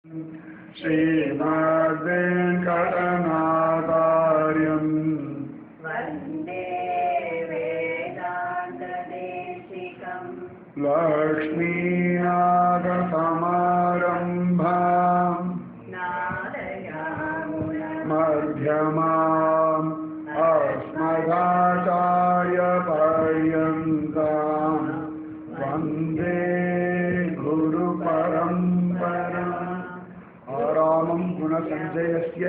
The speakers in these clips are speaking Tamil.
श्रीमद्वेङ्कटनाथार्यं वन्दे वेदान्तदेशिकं लक्ष्मीनाथसमारम्भां मध्यमाम् अस्मदाचार्यपर्यन्तां वन्दे गुरुपरम्पराम् आरामं गुणसञ्जयस्य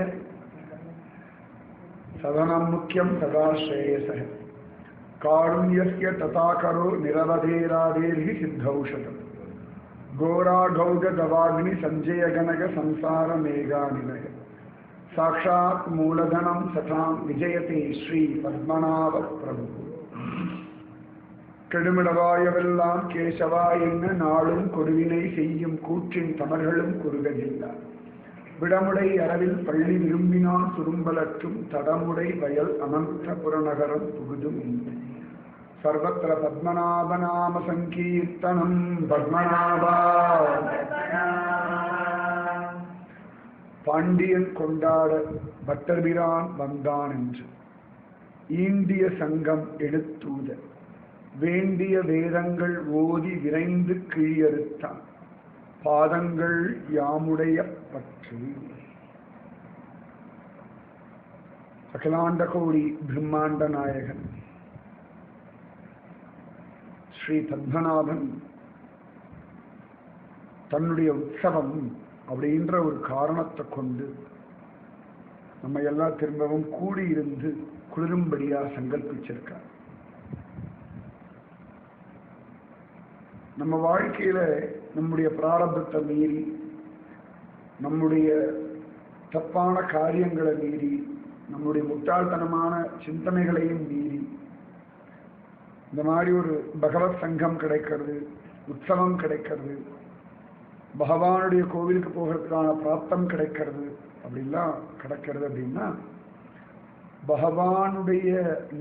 सदनं मुख्यं सदा श्रेयसः कारुण्यस्य तथाकरो निरवधेराधेर्हि सिद्धौषधम् घोराघौगदवाग्नि सञ्जयगणक संसारमेघानिलय साक्षात् मूलधनं सतां विजयते श्री पद्मनाभ प्रभु கெடுமிடவாயவெல்லாம் கேசவா என்ன நாளும் கொடுவினை செய்யும் கூற்றின் தமர்களும் குறுகவில்லை விடமுடை அரவில் பள்ளி விரும்பினான் சுரும்பலற்றும் தடமுடை வயல் அனந்த புறநகரம் புகுதும் சர்வத்திர பத்மநாபநாம சங்கீர்த்தனம் பத்மநாபா. பாண்டியன் கொண்டாட பட்டர்பிரான் வந்தான் என்று ஈண்டிய சங்கம் எடுத்தூத வேண்டிய வேதங்கள் ஓதி விரைந்து கீழறுத்தான் பாதங்கள் யாமுடைய பற்று. அகிலாண்ட கோடி பிரம்மாண்ட நாயகன் ஸ்ரீ பத்மநாபன் தன்னுடைய உற்சவம் அப்படின்ற ஒரு காரணத்தை கொண்டு நம்ம எல்லாம் திரும்பவும் கூடியிருந்து குளிரும்படியா சங்கல்பிச்சிருக்கார். நம்ம வாழ்க்கையில நம்முடைய பிராரப்தத்தை மீறி நம்முடைய தப்பான காரியங்களை மீறி நம்முடைய முட்டாள்தனமான சிந்தனைகளையும் மீறி இந்த மாதிரி ஒரு பகவத் சங்கம் கிடைக்கிறது, உற்சவம் கிடைக்கிறது, பகவானுடைய கோவிலுக்கு போகிறதுக்கான பிராப்தம் கிடைக்கிறது அப்படிலாம் கிடைக்கிறது அப்படின்னா பகவானுடைய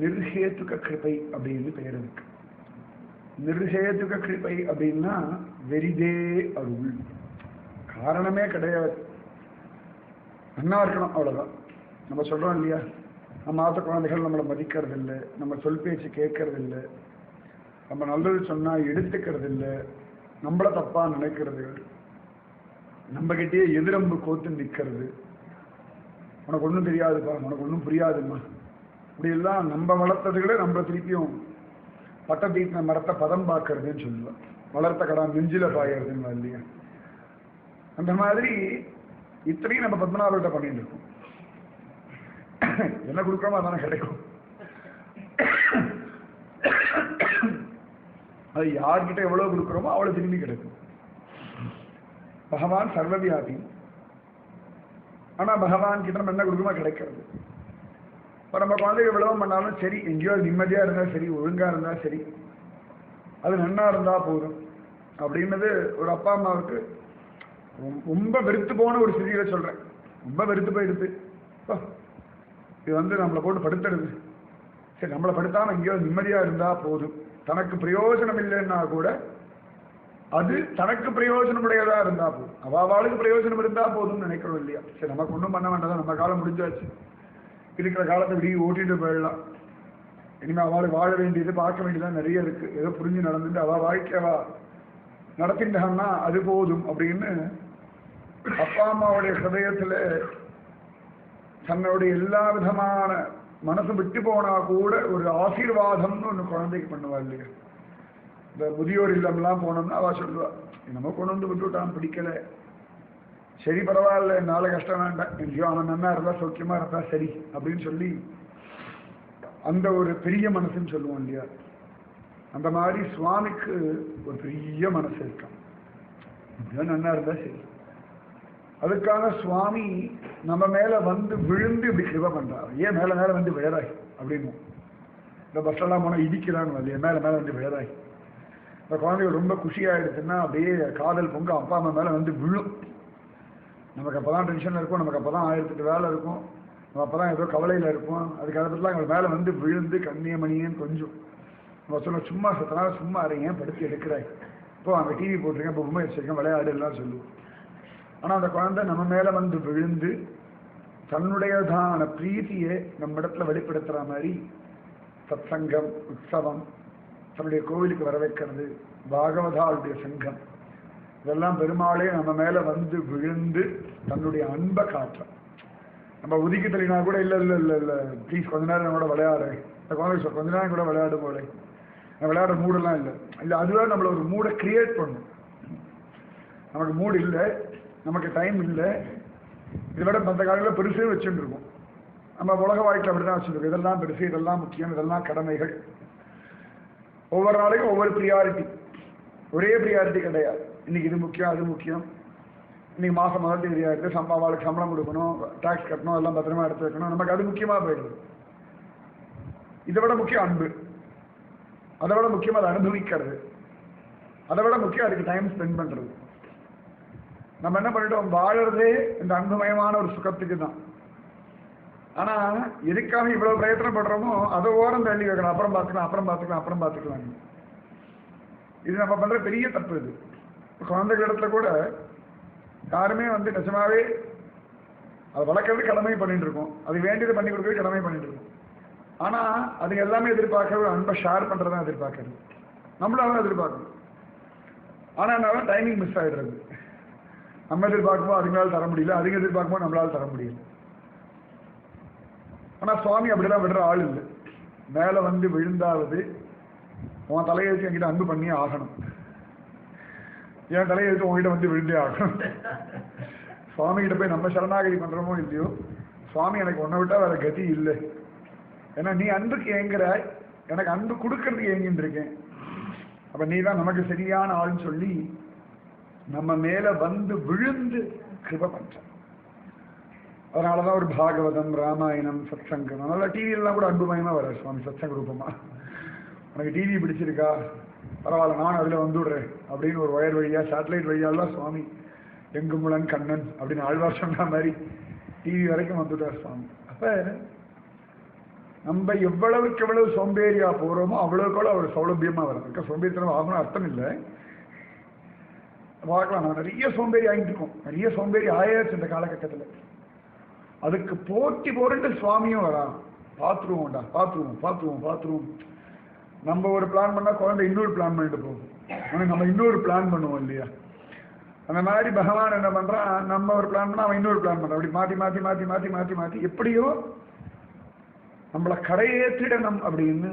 நிர்ஹேதுக கிருபை அப்படின்னு பெயர் இருக்கு. நிர்ஹேதுக கிருபை அப்படின்னா வெரிதே அருள், காரணமே கிடையாது, நன்னா இருக்கணும் அவ்வளவுதான். நம்ம சொல்றோம் இல்லையா, நம்ம ஆத்த குழந்தைகள் நம்மளை மதிக்கிறது இல்லை, நம்ம சொல் பேச்சு கேட்கறது இல்லை, நம்ம நல்லது சொன்னா எடுத்துக்கிறது இல்லை, நம்மள தப்பா நினைக்கிறது, நம்ம கிட்டே எதிரம்பு கோத்து நிற்கிறது, உனக்கு ஒன்றும் தெரியாதுப்பா, உனக்கு ஒன்றும் புரியாதுமா, இப்படி எல்லாம் நம்ம வளர்த்ததுகளே நம்ம திருப்பியும் பட்ட தீட்டின மரத்தை பதம் பார்க்கறதுன்னு சொல்லுவோம், வளர்த்த கடா நெஞ்சில பாயறதுன்னு இல்லையா. அந்த மாதிரி இத்தனையும் நம்ம பத்மநாபர்கிட்ட பண்ணிட்டு இருக்கோம். என்ன கொடுக்குறோமோ அதானே கிடைக்கும். அது யார்கிட்ட எவ்வளவு கொடுக்குறோமோ அவ்வளவு திரும்பி கிடைக்கும். பகவான் சர்வவியாபி, ஆனா பகவான் கிட்ட நம்ம என்ன கொடுக்குறோமோ கிடைக்கிறது. இப்போ நம்ம குழந்தைங்க விளவம் பண்ணாலும் சரி, எங்கேயோ நிம்மதியா இருந்தா சரி, ஒழுங்கா இருந்தா சரி, அது நன்னா இருந்தா போதும் அப்படின்னது ஒரு அப்பா அம்மாவுக்கு ரொம்ப வெறுத்து போன ஒரு ஸ்திதியில சொல்றேன். ரொம்ப வெறுத்து போயிடுது, இது நம்மளை போட்டு படுத்துறது, சரி நம்மளை படுத்தாம எங்கேயோ நிம்மதியா இருந்தா போதும், தனக்கு பிரயோஜனம் இல்லைன்னா கூட அது தனக்கு பிரயோஜனமுடையதா இருந்தா போதும், அவாளுக்கு பிரயோஜனம் இருந்தா போதும்னு நினைக்கிறோம் இல்லையா. சரி நமக்கு ஒன்றும் பண்ண வேண்டாம், நம்ம காலம் முடிஞ்சாச்சு, இருக்கிற காலத்தை இப்படி ஓட்டிட்டு போயிடலாம், இனிமே அவளுக்கு வாழ வேண்டியது பார்க்க வேண்டியதான் நிறைய இருக்கு, ஏதோ புரிஞ்சு நடந்துட்டு அவ வாழ்க்கையவா நடத்திட்டான்னா அது போதும் அப்படின்னு அப்பா அம்மாவுடைய ஹிருதயத்துல தன்னுடைய எல்லா விதமான மனசு விட்டு போனா கூட ஒரு ஆசீர்வாதம்னு ஒன்று குழந்தைக்கு பண்ணுவா இல்லையா. இந்த முதியோர் இல்லம்லாம் போனோம்னா அவ சொல்லுவா, நம்ம கொண்டு வந்து விட்டுவிட்டான், பிடிக்கல, சரி பரவாயில்ல, என்னால கஷ்டம் வேண்டாம், எங்கேயோ அவன் நன்னா இருந்தா சௌக்கியமா இருந்தா சரி அப்படின்னு சொல்லி அந்த ஒரு பெரிய மனசுன்னு சொல்லுவோம் இல்லையா. அந்த மாதிரி சுவாமிக்கு ஒரு பெரிய மனசு இருக்கான், நன்னா இருந்தா சரி. அதுக்காக சுவாமி நம்ம மேல வந்து விழுந்து இப்படி கிருபை பண்றாரு. ஏன் மேல மேல வந்து விழறாய் அப்படின்னு இந்த பஸ்ஸெல்லாம் போனா இடிக்கிறான்னு இல்லையா, மேல மேல வந்து விழறாய். இந்த குழந்தைகள் ரொம்ப குஷியாயிடுச்சுன்னா அப்படியே காதல் பொங்க அப்பா அம்மா மேல வந்து விழும். நமக்கு அப்பதான் டென்ஷன்ல இருக்கும், நமக்கு அப்பதான் 1008 வேலை இருக்கும், நம்ம அப்பதான் ஏதோ கவலையில இருப்போம். அதுக்கு அதை பற்றிலாம் எங்களுக்கு மேல வந்து விழுந்து கண்ணியமணியன்னு கொஞ்சம் நம்ம சொல்ல, சும்மா சத்தனால சும்மா அறையன் படுத்து எடுக்கிறாய், இப்போ அங்கே டிவி போட்டிருக்கேன், இப்போ பொம்மை வச்சிருக்கேன், விளையாடு எல்லாம் சொல்லுவோம். ஆனா அந்த குழந்தை நம்ம மேல வந்து விழுந்து தன்னுடையதான பிரீத்தியை நம்ம இடத்துல வெளிப்படுத்துற மாதிரி சத்சங்கம், உற்சவம், தன்னுடைய கோவிலுக்கு வர வைக்கிறது, பாகவதாளுடைய சங்கம், இதெல்லாம் பெருமாளே நம்ம மேல வந்து விழுந்து தன்னுடைய அன்பை காட்டுறான். நம்ம ஒதுக்கி தள்ளினா கூட இல்ல இல்ல இல்ல இல்ல ப்ளீஸ் கொஞ்ச நேரம் கூட விளையாடு, இந்த குழந்தை கொஞ்ச நேரம் கூட விளையாடும் போல, விளையாடுற மூடெல்லாம் இல்லை இல்லை. அதுவே நம்மள ஒரு மூடை கிரியேட் பண்ணும். நமக்கு மூடு இல்லை, நமக்கு டைம் இல்லை, இதை விட மற்ற காலங்களில் பெருசே வச்சுட்டு இருக்கோம். நம்ம உலக வாழ்க்கையில் அப்படிதான் வச்சுருக்கோம். இதெல்லாம் பெருசு, இதெல்லாம் முக்கியம், இதெல்லாம் கடமைகள். ஒவ்வொரு நாளைக்கும் ஒவ்வொரு ப்ரியாரிட்டி, ஒரே ப்ரியாரிட்டி கிடையாது. இன்னைக்கு இது முக்கியம், அது முக்கியம். இன்னைக்கு மாதம் முதல் தேதியாக இருக்குது, அவளுக்கு சம்பளம் கொடுக்கணும், டாக்ஸ் கட்டணும், எல்லாம் பத்திரமா எடுத்து வைக்கணும். நமக்கு அது முக்கியமாக போயிடுது. இதை விட முக்கியம் அன்பு, அதை விட முக்கியம் அதை அனுபவிக்கிறது, அதை விட முக்கியம் அதுக்கு டைம் ஸ்பெண்ட் பண்றது. நம்ம என்ன பண்ணிட்டோம், வாழறதே இந்த அன்புமயமான ஒரு சுகத்துக்கு தான். ஆனா எதுக்காக இவ்வளவு பிரயத்தனப்படுறோமோ அதை ஓரம் தள்ளி வைக்கணும். அப்புறம் பார்த்துக்கலாம், அப்புறம் பார்த்துக்கலாம், அப்புறம் பார்த்துக்கலாம். இது நம்ம பண்ற பெரிய தப்பு. இது குழந்தைகள் இடத்துல கூட யாருமே வந்து நிஜமாவே அதை வளர்க்கறது கடமை பண்ணிட்டு இருக்கோம், அது வேண்டியது பண்ணி கொடுக்கறது கடமை பண்ணிட்டு இருக்கோம். ஆனா அது எல்லாமே எதிர்பார்க்கறது அன்பை ஷேர் பண்றதான் எதிர்பார்க்கறது, நம்மளால எதிர்பார்க்கணும். ஆனா என்ன டைமிங் மிஸ் ஆயிடுறது. நம்ம எதிர்பார்க்கும்போது அதுங்களால தர முடியல, அதுங்க எதிர்பார்க்கும்போது நம்மளால தர முடியல. ஆனா சுவாமி அப்படிலாம் விடுற ஆள் இல்லை. மேல வந்து விழுந்தாவது உன் தலையெழுத்து என்கிட்ட அன்பு பண்ணியே ஆகணும், என் தலையெழுத்து உங்ககிட்ட வந்து விழுந்தே ஆகணும். சுவாமி கிட்ட போய் நம்ம சரணாகதி பண்றோமோ இல்லையோ, சுவாமி எனக்கு உன்னை விட்டா வேற கதி இல்லை. ஏன்னா நீ அன்புக்கு ஏங்குறாய், எனக்கு அன்பு கொடுக்கறதுக்கு ஏங்கின்னு இருக்கேன். அப்ப நீ தான் நமக்கு சரியான ஆள்னு சொல்லி நம்ம மேல வந்து விழுந்து கிருப பண்ற. அதனாலதான் ஒரு பாகவதம், ராமாயணம், சத்சங்கம், அதனால டிவியெல்லாம் கூட அன்புமயமா வர சுவாமி சத்சங்க ரூபமா. உனக்கு டிவி பிடிச்சிருக்கா, பரவாயில்ல நான் அதுல வந்துடுறேன் அப்படின்னு ஒரு ஒயர் வழியா, சேட்டலைட் வழியாலாம் சுவாமி எங்குமுலன் கண்ணன் அப்படின்னு ஆழ்வார் சொன்ன மாதிரி டிவி வரைக்கும் வந்துட்டார் சுவாமி. அப்ப நம்ம எவ்வளவுக்கு எவ்வளவு சோம்பேறியா போறோமோ அவ்வளவுக்கு அவர் சௌலபியமா வரும். சோம்பேறித்தனம் ஆகணும் அர்த்தம் இல்லை, பார்க்கலாம். நான் நிறைய சோம்பேறி ஆகிட்டு இருக்கோம், நிறைய சோம்பேறி ஆயாச்சு இந்த காலகட்டத்தில். அதுக்கு போட்டி போட்டு சுவாமியும் வரா, பார்த்துருவோம்டா, பார்த்துருவோம். நம்ம ஒரு பிளான் பண்ணா குழந்தை இன்னொரு பிளான் பண்ணிட்டு போகும், ஆனால் நம்ம இன்னொரு பிளான் பண்ணுவோம் இல்லையா? அந்த மாதிரி பகவான் என்ன பண்றான், நம்ம ஒரு பிளான் பண்ணா அவன் இன்னொரு பிளான் பண்றான். அப்படி மாற்றி மாற்றி மாற்றி மாற்றி மாற்றி மாற்றி எப்படியோ நம்மளை கரையேற்றிடணும் அப்படின்னு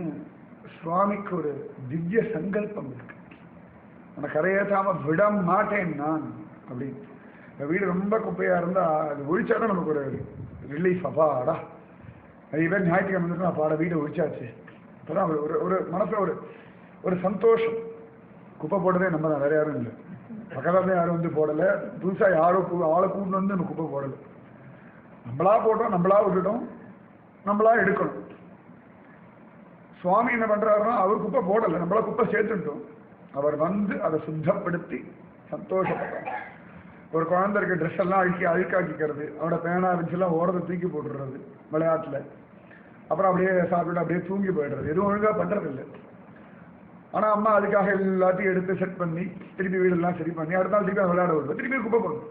சுவாமிக்கு ஒரு திவ்ய சங்கல்பம் இருக்கு. உன்னை கரையேற்றாம விட மாட்டேன் நான் அப்படின்னு. இந்த வீடு ரொம்ப குப்பையா இருந்தா அது ஒழிச்சாதான் நமக்கு ஒரு ரிலீஃப். அப்பாடா, நிறைய பேர் ஞாயிற்றுக்கிழமை வந்துட்டு அப்பாட வீடை ஒழிச்சாச்சு, இப்போதான் ஒரு ஒரு மனசுல ஒரு ஒரு சந்தோஷம். குப்பை போட்டதே நம்ம தான், வேற யாரும் இல்லை. பக்கத்துல யாரும் வந்து போடலை, புதுசா யாரோ ஆளை கூட்டு வந்து நம்ம குப்பை போடலை. நம்மளா போட்டோம், நம்மளா விட்டுட்டோம், நம்மளா எடுக்கணும். சுவாமி என்ன பண்றாருன்னா அவர் குப்பை போடலை, நம்மளா குப்பை சேர்த்துட்டோம். அவர் வந்து அதை சுத்தப்படுத்தி சந்தோஷப்படுறார். ஒரு குழந்தை இருக்க ட்ரெஸ் எல்லாம் அழுக்காக்கிக்கிறது, அவரோட பேனா வச்சுலாம் ஓரத்தை தூக்கி போட்டுடுறது விளையாட்டுல, அப்புறம் அப்படியே சாப்பிட்டு அப்படியே தூங்கி போயிடுறது, எதுவும் ஒழுங்கா பண்றது இல்லை. ஆனா அம்மா அதுக்காக எல்லாத்தையும் எடுத்து செட் பண்ணி திருப்பி வீடெல்லாம் சரி பண்ணி அடுத்த நாள் திருப்பி விளையாட விடுறது, திருப்பி குப்பை போடும்.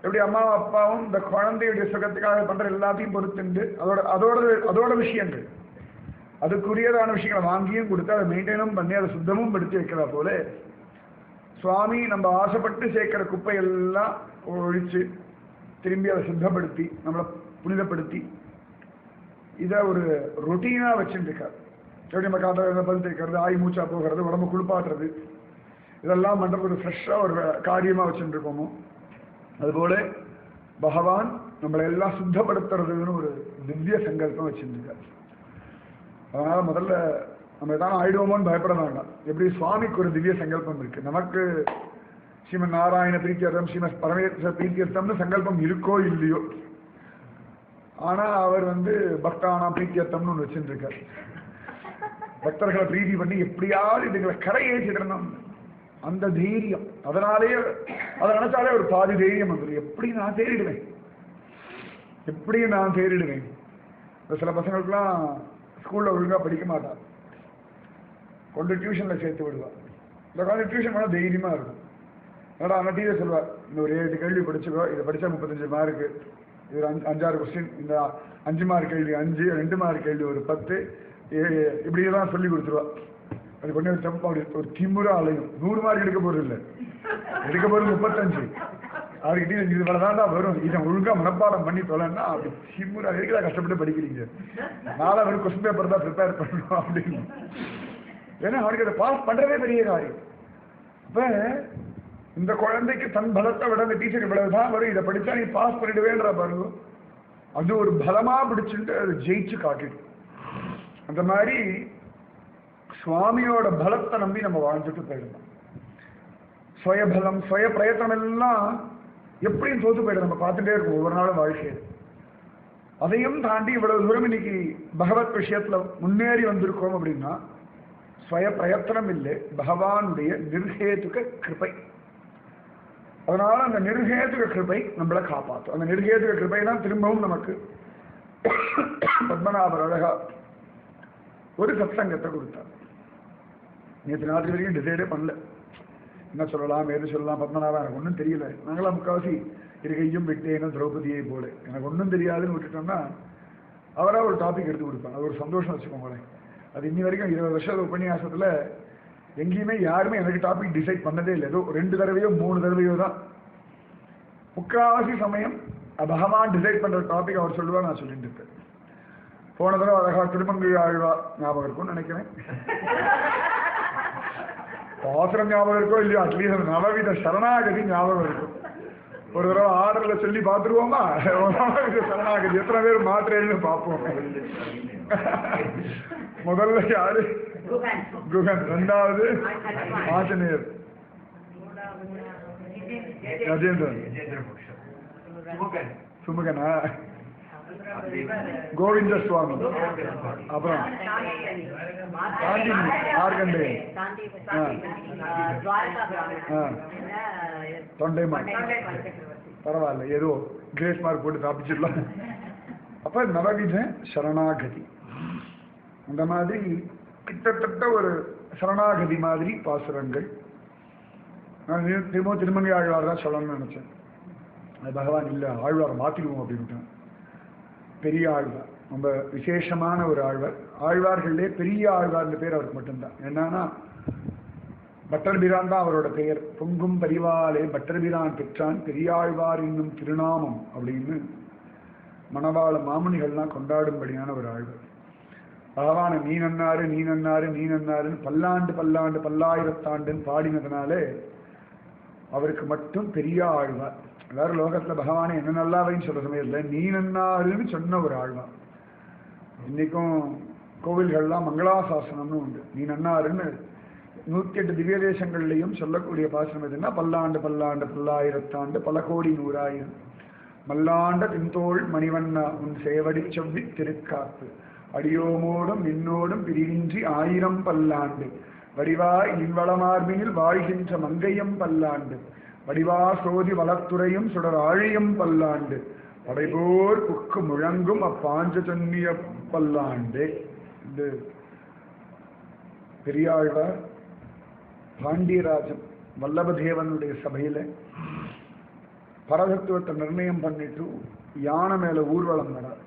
எப்படி அம்மாவும் அப்பாவும் இந்த குழந்தையுடைய சுகத்துக்காக பண்ற எல்லாத்தையும் பொறுத்துண்டு அதோட விஷயங்கள், அதுக்குரியதான விஷயங்களை வாங்கியும் கொடுத்து அதை மெயின்டைனும் பண்ணி அதை சுத்தமும் படுத்தி வைக்கிறா போல சுவாமி நம்ம ஆசைப்பட்டு சேர்க்கிற குப்பையெல்லாம் ஒழிச்சு திரும்பி அதை சுத்தப்படுத்தி நம்மளை புனிதப்படுத்தி இதை ஒரு ரொட்டீனா வச்சுட்டு இருக்காரு. எப்படி நம்ம காத்த பல் தேய்க்கிறது, ஆய் மூச்சா போகிறது, உடம்பு குளிப்பாட்டுறது, இதெல்லாம் பண்றது ஒரு ஃப்ரெஷ்ஷா ஒரு காரியமா வச்சுட்டு இருக்கோமோ அதுபோல பகவான் நம்மளை எல்லாம் சுத்தப்படுத்துறதுன்னு ஒரு திவ்ய சங்கல்பம் வச்சுட்டு இருக்காரு. அதனால முதல்ல நம்ம எதாவது ஆயிடுவோமோன்னு பயப்பட வேண்டாம். எப்படி சுவாமிக்கு ஒரு திவ்ய சங்கல்பம் இருக்கு, நமக்கு ஸ்ரீமன் நாராயண பிரீத்தியர்த்தம், ஸ்ரீமத் பரமேஸ்வர பிரீத்தியர்த்தம்னு சங்கல்பம் இருக்கோ இல்லையோ, ஆனா அவர் வந்து பக்தானா பிரீத்தியர்த்தம்னு ஒன்று வச்சுட்டு இருக்காரு. பக்தர்களை பிரீதி பண்ணி எப்படியாவது இதுங்களை கரையேற்றிடணும் அந்த தைரியம். அதனாலேயே அதை நினைச்சாலே ஒரு பாதி தைரியம் வந்துடும். எப்படி நான் தேறிடுவேன். சில பசங்களுக்குலாம் ஸ்கூல்ல ஒழுங்கா படிக்க மாட்டான், கொண்டு டியூஷன்ல சேர்த்து விடுவான். இந்த காலம் டியூஷன் பண்ணால் தைரியமா இருக்கும். அதனால் அந்த டீச்சர் சொல்லுவார், இந்த ஒரு 7 கேள்வி படிச்சுக்கோ, இதை படித்தா 35 மார்க்கு, இது ஒரு 5-6 கொஸ்டின், இந்த 5 மார்க் கேள்வி 5, 2 மார்க் கேள்வி ஒரு 10, இப்படியெல்லாம் சொல்லி கொடுத்துருவா. அது கொஞ்சம் தப்பு, அப்படி ஒரு திமுறை அலையும். 100 மார்க் எடுக்க போகிறது இல்லை, எடுக்க போகிறது 35. அதுக்கிட்டே இது தாண்டா வரும், இதை ஒழுங்காக மனப்பாடம் பண்ணி தொலைன்னா அப்படி திமுறை இருக்கிற கஷ்டப்பட்டு படிக்கிறீங்க. நாளை வெறும் கொஸ்டின் பேப்பர் தான் ப்ரிப்பேர் பண்ணணும் அப்படின்னு. ஏன்னா அவருக்கு அதை பாஸ் பண்ணுறதே பெரிய காரியம். அப்போ இந்த குழந்தைக்கு தன் பலத்தை விட அந்த டீச்சர் இவ்வளவுதான் வரும், இதை படித்தா நீ பாஸ் பண்ணிடுவேன்ற பாருங்க, அது ஒரு பலமா பிடிச்சிட்டு அதை ஜெயிச்சு காட்டிடும். அந்த மாதிரி சுவாமியோட பலத்தை நம்பி நம்ம வாழ்ந்துட்டு போயிடணும். சுயபலம் சுய பிரயத்தனம் எல்லாம் எப்படியும் தோத்து போயிடும், நம்ம பார்த்துட்டே இருக்கோம் ஒவ்வொரு நாளும் வாழ்க்கையில். அதையும் தாண்டி இவ்வளவு தூரம் இன்னைக்கு பகவத் விஷயத்துல முன்னேறி வந்திருக்கோம் அப்படின்னா சுய பிரயத்தனம் இல்லை, பகவானுடைய நிர்ஹேதுக கிருபை. அதனால அந்த நிர்ஹேதுக கிருபை நம்மளை காப்பாற்றும். அந்த நிர்ஹேதுக கிருபை தான் திரும்பவும் நமக்கு பத்மநாபர் அழகா ஒரு சத்சங்கத்தை கொடுத்தார். நேற்று ராத்திரி வரைக்கும் டிசைடே பண்ணல, என்ன சொல்லலாம் எது சொல்லலாம். பத்மநாபா எனக்கு ஒன்றும் தெரியல, நாங்களாம் முக்கால்வாசி இருக்கையும் விட்டேனும் திரௌபதியை போல எனக்கு ஒன்றும் தெரியாதுன்னு விட்டுட்டோம்னா அவராக ஒரு டாபிக் எடுத்து கொடுப்பாங்க. அது ஒரு சந்தோஷம் வச்சுக்கோங்களேன். அது இன்னி வரைக்கும் 20 வருஷம் உபன்யாசத்தில் எங்கேயுமே யாருமே எனக்கு டாபிக் டிசைட் பண்ணதே இல்லை. ஏதோ 2 தடவையோ 3 தடவையோ தான். முக்கால்வாசி சமயம் பகவான் டிசைட் பண்ணுற டாபிக் அவர் சொல்லுவார், நான் சொல்லிட்டு இருப்பேன். போன தடவை அழகா திருமங்கை ஆழ்வார் ஞாபகம் இருக்கும்னு நினைக்கிறேன். பாசுரம் ஞாபகம் இருக்கோ இல்லையோ, அட்லீஸ்ட் நவவித சரணாகதி ஞாபகம் இருக்கும். ஒரு தடவை ஆர்டர்ல சொல்லி பார்த்துருவோமா, நவவித சரணாகதி எத்தனை பேர் மாத்திரைன்னு பார்ப்போம். முதல்ல யாரு? குகன். 2வது ஆஞ்சநேயர், கஜேந்திரன், சுமுகனா, கோவிந்த சுவாமி, அப்புறம் மார்கண்டே, தொண்டைமான். பரவாயில்ல, ஏதோ கிரேஸ் மார்க் போட்டு தாப்பிச்சிடலாம். அப்ப நவவித சரணாகதி, அந்த மாதிரி கிட்டத்தட்ட ஒரு சரணாகதி மாதிரி பாசுரங்கள். நான் திருமங்கை ஆழ்வார் தான் சொல்லணும்னு நினைச்சேன். அது பகவான் இல்லை, ஆழ்வாரை மாற்றிடுவோம் அப்படின்னு. பெரிய ஆழ்வார் ரொம்ப விசேஷமான ஒரு ஆழ்வார். ஆழ்வார்களே பெரிய ஆழ்வார்ன்ற பேர் அவருக்கு மட்டும்தான். என்னன்னா பட்டர்பிரான் தான் அவரோட பெயர். பொங்கும் பரிவாலே பட்டர்பிரான் பெற்றான் பெரியாழ்வார் என்னும் திருநாமம் அப்படின்னு மணவாள மாமுனிகள்லாம் கொண்டாடும்படியான ஒரு ஆழ்வார். பகவான நீ நன்னாரு நீ நன்னாரு நீ நன்னாருன்னு பல்லாண்டு பல்லாண்டு பல்லாயிரத்தாண்டுன்னு பாடினதுனாலே அவருக்கு மட்டும் பெரிய ஆழ்வார். எல்லாரும் லோகத்துல பகவானை என்ன நல்லாவைன்னு சொல்ற சமயத்தில் நீ நன்னாருன்னு சொன்ன ஒரு ஆழ்வார். இன்னைக்கும் கோவில்கள்லாம் மங்களாசாசனம்னு உண்டு. நீ நன்னாருன்னு 108 திவ்ய தேசங்கள்லையும் சொல்லக்கூடிய பாசனம் எதுன்னா பல்லாண்டு பல்லாண்டு பல்லாயிரத்தாண்டு பல கோடி நூறாயிரம் மல்லாண்ட தின்தோள் மணிவண்ணா உன் சேவடி செவ்வி திருக்காப்பு அடியோமோடும் நின்னோடும் பிரிவின்றி 1000 பல்லாண்டு வடிவாய் நின்வளமார்பினில் வாழ்கின்ற மங்கையம் பல்லாண்டு வடிவா சோதி வளத்துறையும் சுடர் ஆழியம் பல்லாண்டு படைபோர் புக்கு முழங்கும் அப்பாஞ்ச சொன்னிய பல்லாண்டு. இது பெரியாழ்வார் பாண்டியராஜன் வல்லபதேவனுடைய சபையில பரதத்துவத்தை நிர்ணயம் பண்ணிட்டு யானை மேல ஊர்வலம் நடார்.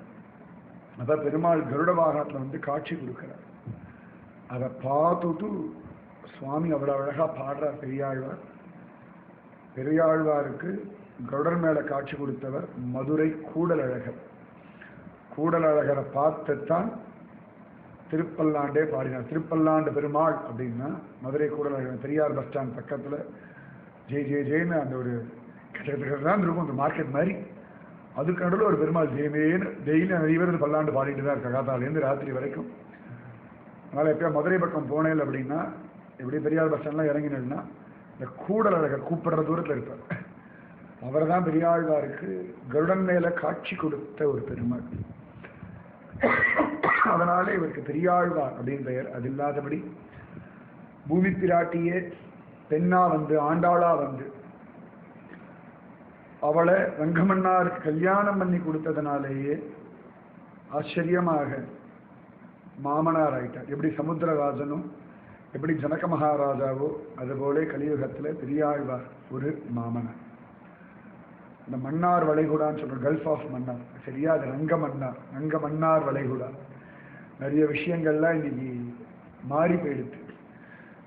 அதான் பெருமாள் கருட வாகனத்துல வந்து காட்சி கொடுக்கிறார். அதை பார்த்துட்டு சுவாமி அவ்வளவு அழகா பாடுறார் பெரியாழ்வார். பெரியாழ்வாருக்கு கருடர் மேல காட்சி கொடுத்தவர் மதுரை கூடலழகர். கூடலழகரை பார்த்துத்தான் திருப்பல்லாண்டே பாடினார். திருப்பல்லாண்டு பெருமாள் அப்படின்னா மதுரை கூடலழகர். பெரியார் பஸ் ஸ்டாண்ட் பக்கத்துல ஜெய் ஜெய் ஜெயின்னு அந்த ஒரு தான் இருக்கும், அந்த மார்க்கெட் மாதிரி. அதுக்கு நடுவில் ஒரு பெருமாள் ஜெயமேன்னு டெய்லி நிறைய பேர் பல்லாண்டு பாடிட்டு தான் இருக்க காத்தாலேருந்து ராத்திரி வரைக்கும். அதனால எப்பயா மதுரை பக்கம் போனேன் அப்படின்னா எப்படி பெரியார் பஸ் ஸ்டாண்ட்லாம் இறங்கினா இந்த கூடலழகர் கூப்பிடுற தூரத்தில் இருப்பார். அவர் தான் பெரியாழ்வாருக்கு கருடன் மேல காட்சி கொடுத்த ஒரு பெருமாள். அதனால இவருக்கு பெரியாழ்வார் அப்படின்னு பெயர். அது இல்லாதபடி பூமி பிராட்டியே பெண்ணா வந்து ஆண்டாளா வந்து அவளை ரங்கமன்னாருக்கு கல்யாணம் பண்ணி கொடுத்ததுனாலேயே ஆச்சரியமாக மாமனார் ஆயிட்டார். எப்படி சமுத்திரராஜனும் எப்படி ஜனக மகாராஜாவோ அதுபோல கலியுகத்துல பெரியாழ்வார் ஒரு மாமனர். இந்த மன்னார் வளைகுடான்னு சொல்ற கல்ஃப் ஆஃப் மன்னார், சரியா அது ரங்க மன்னார் வளைகுடா. நிறைய விஷயங்கள்லாம் இன்னைக்கு மாறி போயிடுது.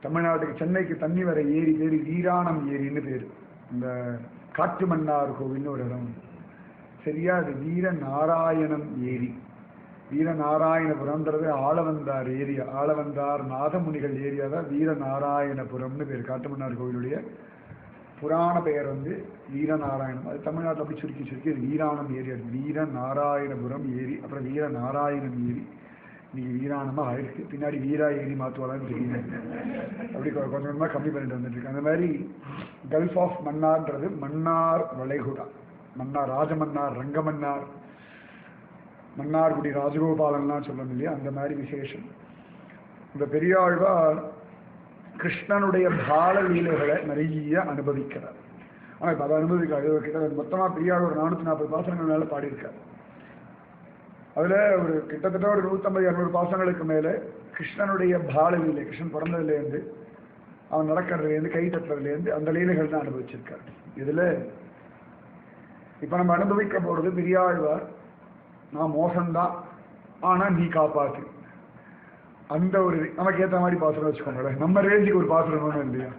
தமிழ்நாட்டுக்கு சென்னைக்கு தண்ணி வர ஏரி பேரு வீராணம் ஏரின்னு பேரு. இந்த காட்டு மன்னார் கோவில்னு ஒரு இடம், சரியா அது வீரநாராயணம் ஏரி. வீரநாராயணபுரம்ன்றது ஆளவந்தார் ஏரியா, ஆளவந்தார் நாதமுனிகள் ஏரியா தான் வீரநாராயணபுரம்னு பேர். காட்டுமன்னார் கோவிலுடைய புராண பெயர் வந்து வீரநாராயணம். அது தமிழ்நாட்டில் அப்படி சுருக்கி அது வீராணம் ஏரி, அது வீரநாராயணபுரம் ஏரி, அப்புறம் வீரநாராயணம் ஏரி. இன்னைக்கு வீராணமாக ஆயிருக்கு, பின்னாடி வீரா ஏரி மாற்றுவாளான்னு தெரியல. அப்படி கொஞ்சம் கொஞ்சமாக கம்மி பண்ணிட்டு வந்துட்டு இருக்கு. அந்த மாதிரி கல்ஃப் ஆஃப் மன்னார்ன்றது மன்னார் வளைகுடா. மன்னார் ராஜமன்னார், ரங்கமன்னார், மன்னார்குடி ராஜகோபாலன்லாம் சொல்லணும் இல்லையா, அந்த மாதிரி விசேஷம். இந்த பெரியாழ்வார் கிருஷ்ணனுடைய பால லீலைகளை நிறைய அனுபவிக்கிறார். ஆனால் இப்போ அதை அனுபவிக்கிறார். மொத்தமாக பெரியாழ்வார் 440 பாசனங்கள் மேலே பாடியிருக்கார். அதில் ஒரு கிட்டத்தட்ட ஒரு 150-200 பாசனங்களுக்கு மேலே கிருஷ்ணனுடைய பால லீலை, கிருஷ்ணன் பிறந்ததுலேருந்து அவன் நடக்கிறதுலேருந்து கை தட்டுறதுலேருந்து அந்த லீலைகள் தான் அனுபவிச்சிருக்கார். இதில் இப்போ நம்ம அனுபவிக்க போகிறது பெரியாழ்வார் நான் மோசம்தான் ஆனால் நீ காப்பாற்று, அந்த ஒரு நமக்கு ஏற்ற மாதிரி பாசுரம் வச்சுக்கோங்களேன். நம்ம ரேஞ்சுக்கு ஒரு பாசுரம் ஒன்றும் இல்லையா,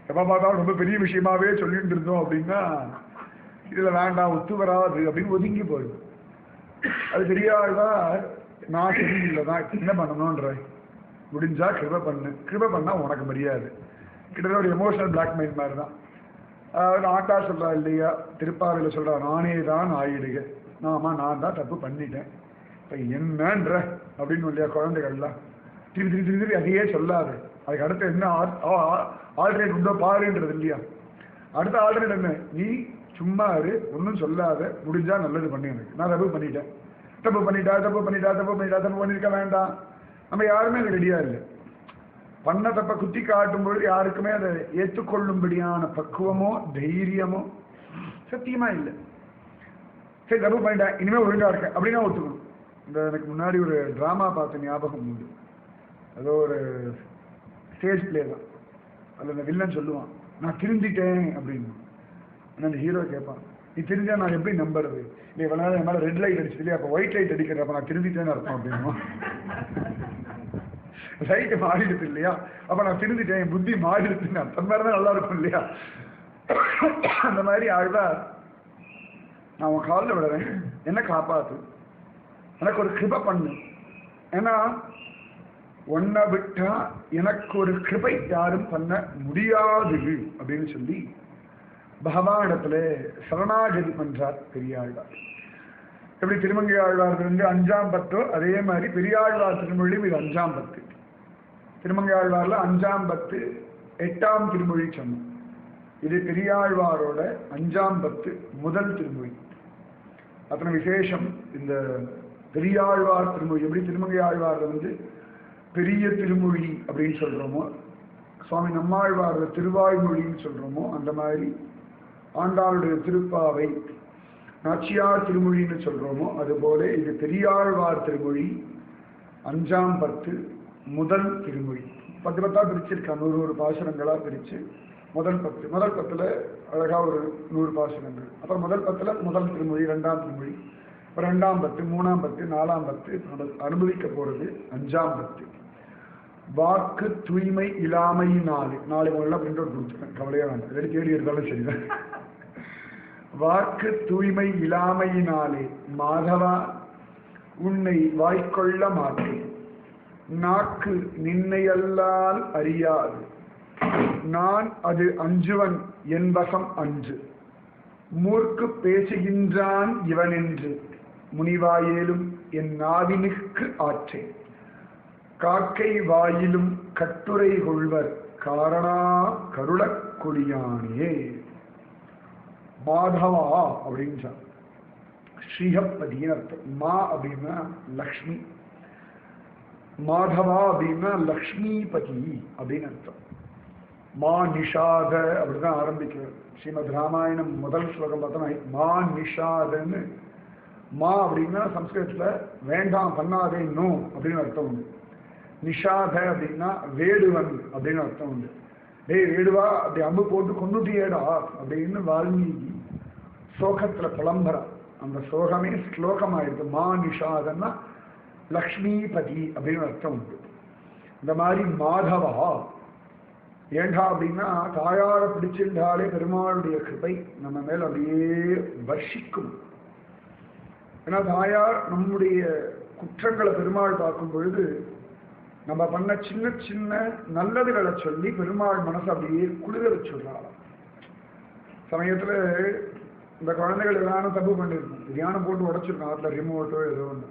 எப்போ பார்த்தாலும் ரொம்ப பெரிய விஷயமாவே சொல்லிட்டு இருந்தோம் அப்படின்னா இதில் வேண்டாம் ஒத்து வராது அப்படின்னு ஒதுங்கி போயிடும். அது பெரியாழ்வார் நான் சரியில்லை தான் என்ன பண்ணணுன்ற முடிஞ்சா கிருபை பண்ணு, கிருபை பண்ணால் உனக்கு மரியாதை. கிட்டத்தட்ட ஒரு எமோஷனல் பிளாக்மெயில் மாதிரி தான். அதாவது ஆட்டா சொல்கிறா இல்லையா, திருப்பாவையில் சொல்கிறா நானே தான் ஆயிடுக, நான் தான் தப்பு பண்ணிட்டேன் இப்போ என்னன்ற அப்படின்னு இல்லையா. குழந்தைகள்லாம் திருப்பி அதையே சொல்லாது, அதுக்கு அடுத்து என்ன ஆல்டர்னேட் உண்டோ பாருன்றது இல்லையா. அடுத்த ஆல்டர்னேட் என்ன, நீ சும்மா இரு ஒன்றும் சொல்லாத, முடிஞ்சா நல்லது பண்ணி எனக்கு, நான் தப்பு பண்ணியிருக்க வேண்டாம். நம்ம யாருமே அது ரெடியா இல்லை. பண்ண தப்ப குத்தி காட்டும் பொழுது யாருக்குமே அதை ஏற்றுக்கொள்ளும்படியான பக்குவமோ தைரியமோ சத்தியமா இல்லை. சரி தப்பு பண்ணிட்டேன் இனிமேல் ஒழுங்கா இருக்கேன் அப்படின்னா ஒத்துக்கணும். இந்த எனக்கு முன்னாடி ஒரு ட்ராமா பார்த்த ஞாபகம் உண்டு. அதோ ஒரு ஸ்டேஜ் பிளே தான். அதில் அந்த வில்லன் சொல்லுவான் நான் திருந்திட்டேன் அப்படின்னு. அந்த ஹீரோ கேட்பான் நீ தெரிஞ்சா நான் எப்படி நம்புறது, நீ இவ்வளோ நேரம் என் மேலே ரெட் லைட் அடிச்சது இல்லையா, அப்போ ஒயிட் லைட் அடிக்கிறப்ப நான் திருந்திட்டேன்னு அர்த்தம் அப்படின்னுவான். லைட்டு மாறிடுது இல்லையா, அப்போ நான் திருந்திட்டேன், என் புத்தி மாறிடுதுன்னு அர்த்தம். மாதிரி தான் நல்லா இருக்கும் இல்லையா. அந்த மாதிரி ஆழ்வார் நான் உன் காலில் விடுறேன், என்ன காப்பாத்து, எனக்கு ஒரு கிருபை பண்ணு, ஏன்னா ஒன்றை விட்டா எனக்கு ஒரு கிருபை யாரும் பண்ண முடியாது அப்படின்னு சொல்லி பகவானிடத்துல சரணாகதி பண்றார் பெரியாழ்வார். எப்படி திருமங்கை ஆழ்வார் வந்து 5ஆம் பத்தோ அதே மாதிரி பெரியாழ்வார் திருமொழியும் இது 5ஆம் பத்து. திருமங்கை ஆழ்வார்ல 5ஆம் பத்து 8ஆம் திருமொழி சொன்னோம். இது பெரியாழ்வாரோட 5ஆம் பத்து முதல் திருமொழி. அத்தனை விசேஷம் இந்த பெரியாழ்வார் திருமொழி. எப்படி திருமங்கை ஆழ்வார் வந்து பெரிய திருமொழி அப்படின்னு சொல்றோமோ, சுவாமி நம்மாழ்வார் திருவாய்மொழின்னு சொல்றோமோ, அந்த மாதிரி ஆண்டாளுடைய திருப்பாவை நாச்சியார் திருமொழின்னு சொல்றோமோ அதுபோல இது பெரியாழ்வார் திருமொழி 5ஆம் பத்து முதல் திருமொழி. 10 10ஆ பிரிச்சிருக்கா, 100 பாசுரங்களா பிரிச்சு முதல் 10. முதல் 10ல் அழகா ஒரு 100 பாசுரங்கள். அப்புறம் முதல் 10ல் முதல் திருமொழி, 2ஆம் திருமொழி, அப்புறம் 2ஆம் பத்து, 3ஆம் பத்து, 4ஆம் பத்து. அனுபவிக்க போறது 5ஆம் பத்து. வாக்கு தூய்மை இல்லாமையினாலே, நாளை முதல்ல பிரிண்ட் அவுட் கொடுத்துருக்கேன், கவலையா வேண்டாம், ரெடி தேடி எடுத்தாலும் சரிதான். வாக்கு தூய்மை இல்லாமையினாலே மாதவா உன்னை வாய்க்கொள்ள மாட்டேன், நாக்கு நின்னையல்லால் அறியாது, நான் அது அஞ்சுவன் என் வசம் அன்று, மூர்க்கு பேசுகின்றான் இவன் என்று முனிவாயேலும் என் நாவினுக்கு ஆற்றேன், காக்கை வாயிலும் கட்டுரை கொள்வர் காரணா கருளக் கொடியானே. மாதவா அப்படின்னு ஸ்ரீஹப்பதின்னு அர்த்தம். மா அப்படின்னா லக்ஷ்மி, மாதவா அப்படின்னா லக்ஷ்மிபதி அப்படின்னு அர்த்தம். மா நிஷாத அப்படிதான் ஆரம்பிக்கிறது. ஸ்ரீமத் ராமாயணம் முதல் ஸ்லோகம் பார்த்தோம்னா மா நிஷாதன்னு. மா அப்படின்னா சம்ஸ்கிருதத்துல வேண்டாம் பண்ணாதே நோ அப்படின்னு அர்த்தம் உண்டு. நிஷாத அப்படின்னா வேடுவன் அப்படின்னு அர்த்தம் உண்டு. டேய் வேடுவா அப்படி அம்பு போட்டு கொண்டுட்டியேடா அப்படின்னு வால்மீகி சோகத்துல புலம்புறா. அந்த சோகமே ஸ்லோகமாயிருக்கு. மா நிஷாதன்னா லக்ஷ்மிபதி அப்படின்னு அர்த்தம் உண்டு. இந்த மாதிரி மாதவா ஏண்டா அப்படின்னா தாயார பிடிச்சிருந்தாலே பெருமாளுடைய கிருபை நம்ம மேல அப்படியே வர்ஷிக்கும். ஏன்னா தாயார் நம்முடைய குற்றங்களை பெருமாள் பார்க்கும் பொழுது நம்ம பண்ண சின்ன சின்ன நல்லதுகளை சொல்லி பெருமாள் மனசு அப்படியே குளிர வச்சுடுறாள். சமயத்துல இந்த குழந்தைகள் எல்லாம் தப்பு பண்ணிருக்கோம், தியானம் போட்டு உடைச்சிருக்கோம், ஆற்றுல ரிமோட்டோ ஏதோ ஒன்று.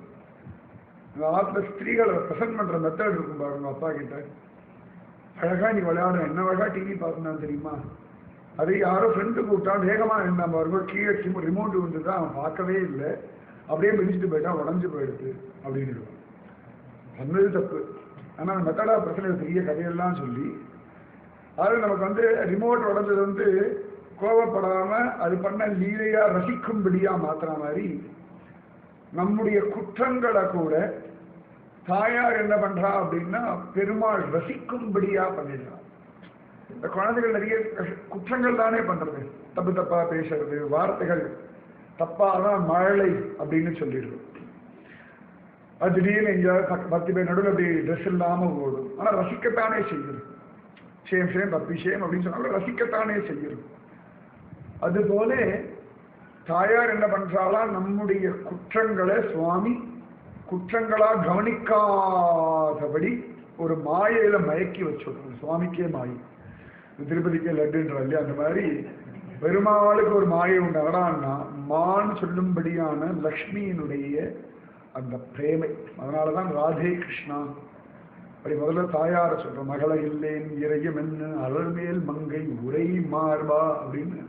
அந்த ஆற்றுல ஸ்திரீகளை ப்ரெசென்ட் பண்ற மெத்தட் இருக்கும் பாருங்க. அப்பா கிட்ட அழகா நீ விளையாடும், என்ன அழகா டிவி பார்க்கணும் தெரியுமா, அது யாரோ ஃப்ரெண்டு கூப்பிட்டா வேகமா இருந்தான் பாருங்க, கீழே ரிமோட் வந்துதான் அவன் பார்க்கவே இல்லை, அப்படியே மிதிச்சுட்டு போயிட்டான், உடஞ்சு போயிடுது அப்படின்னு இருக்கும். சொன்னது தப்பு. ஆனா அந்த மெத்தடா பிரச்சனை பெரிய கதையெல்லாம் சொல்லி அது நமக்கு வந்து ரிமோட் உடஞ்சது கோபப்படாம அது பண்ண லீலையா ரசிக்கும்படியா மாத்துற மாதிரி நம்முடைய குற்றங்களை கூட தாயார் என்ன பண்றா அப்படின்னா பெருமாள் ரசிக்கும்படியா பண்ணிடுறான். இந்த குழந்தைகள் நிறைய குற்றங்கள் தானே பண்றது, தப்பு தப்பா பேசுறது, வார்த்தைகள் தப்பாதான் மழலை அப்படின்னு சொல்லிடுறது. அது திடீர்னு எங்கேயாவது 10 பேர் நடுவில் அப்படி ட்ரெஸ் இல்லாம ஓடும், ஆனா ரசிக்கத்தானே செய்யுது. சேம் சேம் பப்பி சேம் அப்படின்னு சொன்னாலும் ரசிக்கத்தானே செய்யுது. அதுபோல தாயார் என்ன பண்றாளா, நம்முடைய குற்றங்களை சுவாமி குற்றங்களா கவனிக்காதபடி ஒரு மாயையில மயக்கி வச்சுடுறோம். சுவாமிக்கே மாயை, திருப்பதிக்கே லட்டுன்ற இல்லையா, அந்த மாதிரி பெருமாளுக்கு ஒரு மாயை உண்டாடான்னா மான் சொல்லும்படியான லக்ஷ்மியினுடைய அந்த பிரேமை. அதனாலதான் ராதே கிருஷ்ணா அப்படி முதல்ல தாயார சொல்ற, மகள இல்லேன் இறையும் என்ன அலர்மேல் மங்கை உரை மார்பா அப்படின்னு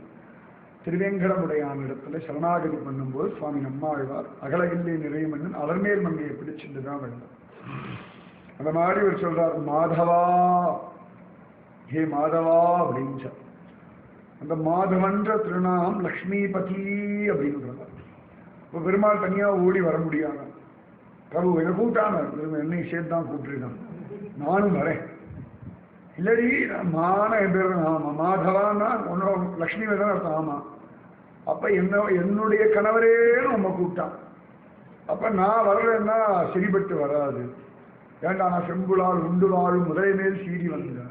திருவேங்கடமுடையான இடத்துல சரணாகதி பண்ணும்போது சுவாமி நம்மாழ்வார் அகலகில்லை நிறைய மன்னன் அலர்மேல் மங்கையை பிடிச்சிட்டுதான் வேண்டும். அந்த மாதிரி ஒரு சொல்றார், மாதவா ஹே மாதவா அப்படின்னு. அந்த மாதவன்ற திருநாம் லக்ஷ்மிபதி அப்படின்னு சொல்றார். இப்போ பெருமாள் தனியா ஓடி வர முடியாது, பிரபு என்ன கூட்டான என்னை சேர்த்து தான் கூப்பிட்டுருக்கான், நானும் வரேன். இல்லடி மான என் பேர் மாதவான்னா ஒன்னும் லக்ஷ்மி தான் அர்த்தம். ஆமா, அப்ப என்னுடைய கணவரேன்னு உண்மை கூப்பிட்டான். அப்ப நான் வரலன்னா சரிபட்டு வராது. ஏண்டா நான் செம்புலால் உண்டு வாழும் முதலை மேல் சீறி வந்தேன்.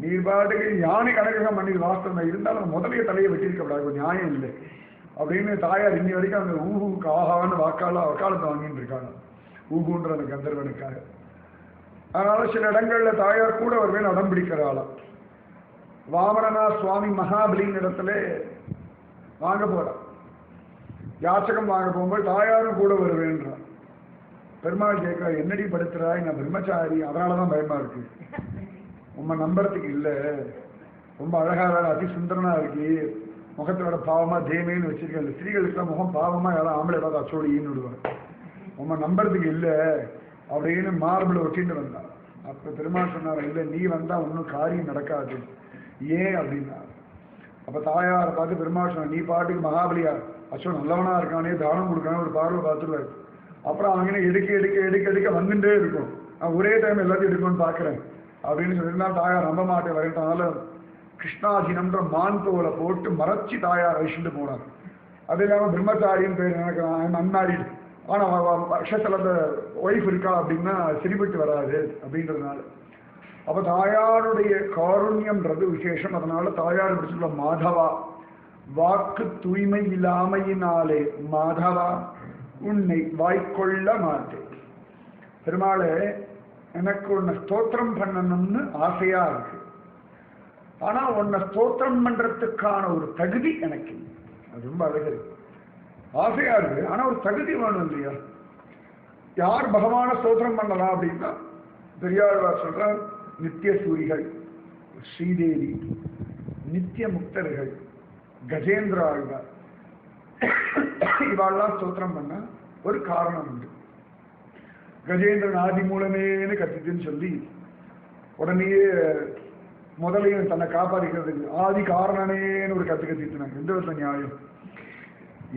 நீர் பாட்டுக்கு யானை கணக்ககம் பண்ணி வாஸ்தவம் இருந்தாலும் முதலைய தலையை வெட்டியிருக்கப்படாது, நியாயம் இல்லை அப்படின்னு தாயார் இன்னி வரைக்கும் அந்த ஊஹுக்கு ஆகான்னு வக்காலத்தை வாங்கிட்டு இருக்காங்க, ஊகுன்ற அந்த கந்தர்வனுக்காக. அதனால சில இடங்கள்ல தாயார் கூட வருவேன் அடம் பிடிக்கிறாளாம். வாமனனா சுவாமி மகாபலியின் இடத்துல வாங்க போறான், யாச்சகம் வாங்க போகும்போது தாயாரும் கூட வருவேன்றான். பெருமாள் கேட்க, என்னடி படுத்துறாய், நான் பிரம்மச்சாரி, அதனாலதான் பயமா இருக்கு, உண்மை நம்புறதுக்கு இல்லை, ரொம்ப அழகா அதி சுந்தரனா இருக்கு, முகத்தோட பாவமா தேமேன்னு வச்சிருக்கேன். ஸ்திரீகளுக்குலாம் முகம் பாவமா யாரும் ஆம்பளை பார்த்து அச்சோடின்னு விடுவார், உண்மை நம்புறதுக்கு இல்லை அப்படின்னு மார்பிள் ஒட்டிட்டு வந்தான். அப்ப பெருமாள் சொன்னார், இல்லை நீ வந்தா ஒன்றும் காரியம் நடக்காது, ஏன் அப்படின்னா. அப்ப தாயாரை பார்த்து பெருமாள் சொன்னார், நீ பாட்டுக்கு மகாபலியா அச்சோ நல்லவனா இருக்கானே தானம் கொடுக்கானே ஒரு பார்வை பார்த்துருவாரு. அப்புறம் அவங்க எடுக்க எடுக்க எடுக்க எடுக்க வந்துட்டே இருக்கும், நான் ஒரே டைம் எல்லாத்தையும் எடுக்கணும்னு பாக்குறேன் அப்படின்னு சொல்லியிருந்தா தாயார் நம்ப மாட்டேன் வரேன். கிருஷ்ணாஜினம்ன்ற மான் தோலை போட்டு மறைச்சி தாயார் அழிச்சுட்டு போனார். அது இல்லாம பிரம்மச்சாரின்னு பேர் எனக்கு அன்மேரிட், ஆனா வருஷத்துல அந்த ஒய்ஃப் இருக்கா அப்படின்னா சரிபட்டு வராது அப்படின்றதுனால. அப்ப தாயாருடைய காருண்யம்ன்றது விசேஷம். அதனால தாயார் சொல்ல மாதவா, வாக்கு தூய்மை இல்லாமையினாலே மாதவா உன்னை வாய்க்கொள்ள மாட்டேன். பெருமாளே எனக்கு உன்னை ஸ்தோத்திரம் பண்ணணும்னு ஆசையா இருக்கு, ஆனா உன்னை ஸ்தோத்திரம் பண்றதுக்கான ஒரு தகுதி எனக்கு இல்லை. அது ரொம்ப அழகு, ஆசையா இருக்கு ஆனா ஒரு தகுதி வேணும் இல்லையா. யார் பகவான ஸ்தோத்திரம் பண்ணலாம் அப்படின்னா பெரியாழ்வார் சொல்ற, நித்திய சூரிகள், ஸ்ரீதேவி, நித்திய முக்தர்கள், கஜேந்திர ஆழ்வார், இவாள்லாம் ஸ்தோத்திரம் பண்ண ஒரு காரணம் உண்டு. கஜேந்திரன் ஆதி மூலமேன்னு கத்திட்டுன்னு சொல்லி உடனேயே முதலையும் தன்னை காப்பாற்றிக்கிறதுக்கு ஆதி காரணனேன்னு ஒரு கத்தினாங்க. எந்த விதத்துல நியாயம்?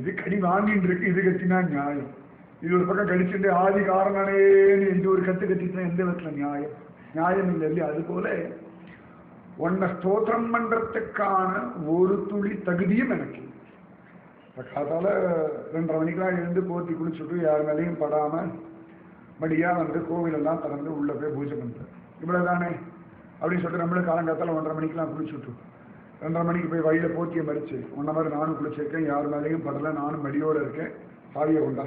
இது கடி வாங்கிட்டு இருக்கு, இது கத்தினா நியாயம். இது ஒரு பக்கம் கடிச்சுட்டு ஆதி காரணனேன்னு இது ஒரு கத்து கட்டிச்சுன்னா எந்த விதத்துல நியாயம்? நியாயம் இல்லை இல்லையா? அது போல உன்னை ஸ்தோத்திரம் பண்றதுக்கான ஒரு துளி தகுதியும் எனக்கு. காத்தால 2:30 மணிக்கெல்லாம் எழுந்து போத்தி குளிச்சுட்டு யார் மேலேயும் படாம மடியா வந்து கோவிலெல்லாம் திறந்து உள்ள போய் பூஜை பண்றேன். இவ்வளவுதானே அப்படின்னு சொல்லிட்டு நம்மளும் காலங்காத்தால 1:30 மணிக்கெல்லாம் குளிச்சுட்டு 2:30 மணிக்கு போய் வழியில போத்தியை மடிச்சு உன்ன மாதிரி நானும் குளிச்சிருக்கேன், யார் மேலேயும் படல, நானும் மடியோட இருக்கேன், சாவியை கொண்டா